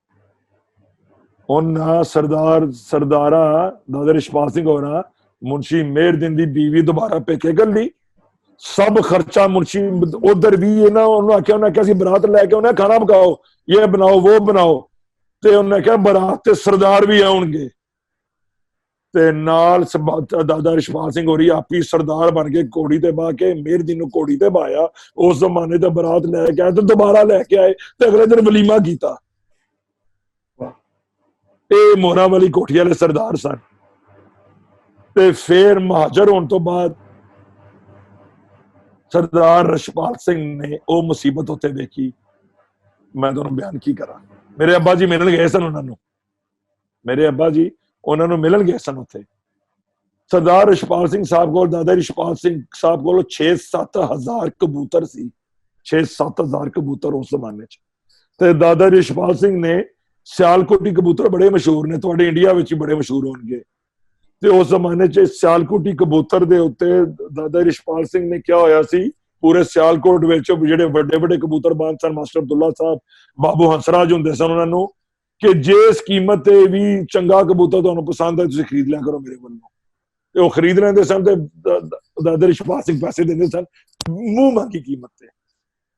ਉਹਨਾਂ ਸਰਦਾਰਾ ਦਾਦਾ ਰਿਸ਼ਪਾਲ ਸਿੰਘ ਹੋਣਾ ਮੁਨਸ਼ੀ ਮੇਹਰਦੀਨ ਦੀ ਬੀਵੀ ਦੁਬਾਰਾ ਪੇਕੇ ਗੱਲੀ। ਸਭ ਖਰਚਾ ਮੁਨਸ਼ੀ ਉਧਰ ਵੀ ਇਹਨਾਂ ਉਹਨੂੰ ਆਖਿਆ, ਉਹਨੇ ਕਿਹਾ ਸੀ ਬਰਾਤ ਲੈ ਕੇ ਉਹਨੇ ਖਾਣਾ ਪਕਾਓ, ਇਹ ਬਣਾਓ ਉਹ ਬਣਾਓ, ਤੇ ਉਹਨੇ ਕਿਹਾ ਬਰਾਤ ਤੇ ਸਰਦਾਰ ਵੀ ਆਉਣਗੇ। ਤੇ ਨਾਲ ਦਾਦਾ ਰਿਸ਼ਪਾਲ ਸਿੰਘ ਹੋਰੀ ਆਪੀ ਸਰਦਾਰ ਬਣ ਕੇ ਘੋੜੀ ਤੇ ਬਾ ਕੇ ਮੇਹਰਦੀਨ ਨੂੰ ਘੋੜੀ ਤੇ ਬਾਇਆ। ਉਸ ਜ਼ਮਾਨੇ ਤੇ ਬਰਾਤ ਲੈ ਕੇ ਆਏ ਤੇ ਦੁਬਾਰਾ ਲੈ ਕੇ ਆਏ ਤੇ ਅਗਲੇ ਦਿਨ ਵਲੀਮਾ ਕੀਤਾ। ਇਹ ਮੋਹਰਾਂ ਵਾਲੀ ਕੋਠੀ ਵਾਲੇ ਸਰਦਾਰ ਸਨ। ਤੇ ਫਿਰ ਮਹਾਜਰ ਹੋਣ ਤੋਂ ਬਾਅਦ ਸਰਦਾਰ ਰਿਸ਼ਪਾਲ ਸਿੰਘ ਨੇ ਉਹ ਮੁਸੀਬਤ ਉੱਤੇ ਦੇਖੀ, ਮੈਂ ਤੁਹਾਨੂੰ ਬਿਆਨ ਕੀ ਕਰਾਂ। ਮੇਰੇ ਅੱਬਾ ਜੀ ਮਿਲਣ ਗਏ ਸਨ ਉਹਨਾਂ ਨੂੰ, ਮੇਰੇ ਅੱਬਾ ਜੀ ਉਹਨਾਂ ਨੂੰ ਮਿਲਣ ਗਏ ਸਨ ਉੱਥੇ। ਸਰਦਾਰ ਰਿਸ਼ਪਾਲ ਸਿੰਘ ਸਾਹਿਬ ਕੋਲ, ਦਾਦਾ ਰਿਸ਼ਪਾਲ ਸਿੰਘ ਸਾਹਿਬ ਕੋਲ 6-7 ਹਜ਼ਾਰ ਕਬੂਤਰ ਸੀ, 6-7 ਹਜ਼ਾਰ ਕਬੂਤਰ ਉਸ ਜ਼ਮਾਨੇ 'ਚ। ਤੇ ਦਾਦਾ ਰਿਸ਼ਪਾਲ ਸਿੰਘ ਨੇ ਸਿਆਲਕੋਟੀ ਕਬੂਤਰ ਬੜੇ ਮਸ਼ਹੂਰ ਨੇ, ਤੁਹਾਡੇ ਇੰਡੀਆ ਵਿੱਚ ਹੀ ਬੜੇ ਮਸ਼ਹੂਰ ਹੋਣਗੇ। ਤੇ ਉਸ ਜ਼ਮਾਨੇ 'ਚ ਸਿਆਲਕੋਟੀ ਕਬੂਤਰ ਦੇ ਉੱਤੇ ਦਾਦਾ ਰਿਸ਼ਪਾਲ ਸਿੰਘ ਨੇ ਕਿਹਾ ਹੋਇਆ ਸੀ, ਪੂਰੇ ਸਿਆਲਕੋਟ ਵਿੱਚ ਜਿਹੜੇ ਵੱਡੇ ਵੱਡੇ ਕਬੂਤਰਬਾਜ਼ ਸਨ, ਮਾਸਟਰ ਅਬਦੁੱਲਾ ਸਾਹਿਬ, ਬਾਬੂ ਹੰਸਰਾਜ ਹੁੰਦੇ ਸਨ, ਉਹਨਾਂ ਨੂੰ ਕਿ ਜੇ ਇਸ ਕੀਮਤ ਤੇ ਵੀ ਚੰਗਾ ਕਬੂਤਰ ਤੁਹਾਨੂੰ ਪਸੰਦ ਹੈ ਤੁਸੀਂ ਖਰੀਦ ਲਿਆ ਕਰੋ ਮੇਰੇ ਵੱਲੋਂ। ਤੇ ਉਹ ਖਰੀਦ ਲੈਂਦੇ ਸਨ ਤੇ ਦਾਦਾ ਰਿਸ਼ਪਾਲ ਸਿੰਘ ਪੈਸੇ ਦਿੰਦੇ ਸਨ ਮੂੰਹ ਮੰਗੀ ਕੀਮਤ ਤੇ।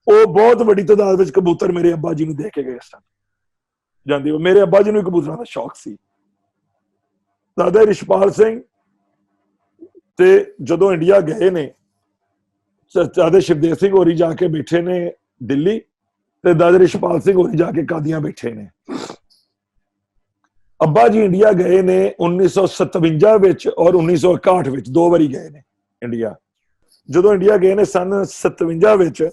ਉਹ ਬਹੁਤ ਵੱਡੀ ਤਾਦਾਦ ਵਿੱਚ ਕਬੂਤਰ ਮੇਰੇ ਅੱਬਾ ਜੀ ਨੂੰ ਦੇ ਕੇ ਗਏ ਸਨ ਜਾਂਦੇ। ਉਹ ਮੇਰੇ ਅੱਬਾ ਜੀ ਨੂੰ ਕਬੂਤਰਾਂ ਦਾ ਸ਼ੌਕ ਸੀ। ਦਾਦਾ ਰਿਸ਼ਪਾਲ ਸਿੰਘ ਤੇ ਜਦੋਂ ਇੰਡੀਆ ਗਏ ਨੇ, ਦਾਦਾ ਸ਼ਿਵਦੇਵ ਸਿੰਘ ਹੋਰੀ ਜਾ ਕੇ ਬੈਠੇ ਨੇ ਦਿੱਲੀ, ਤੇ ਦਾਦਾ ਰਿਸ਼ਪਾਲ ਸਿੰਘ ਹੋਰੀ ਜਾ ਕੇ ਕਾਦੀਆਂ ਬੈਠੇ ਨੇ। ਅੱਬਾ ਜੀ ਇੰਡੀਆ ਗਏ ਨੇ 1957 ਵਿੱਚ ਔਰ 1961 ਵਿੱਚ, 2 ਵਾਰੀ ਗਏ ਨੇ ਇੰਡੀਆ। ਜਦੋਂ ਇੰਡੀਆ ਗਏ ਨੇ ਸਨ 57 ਵਿੱਚ,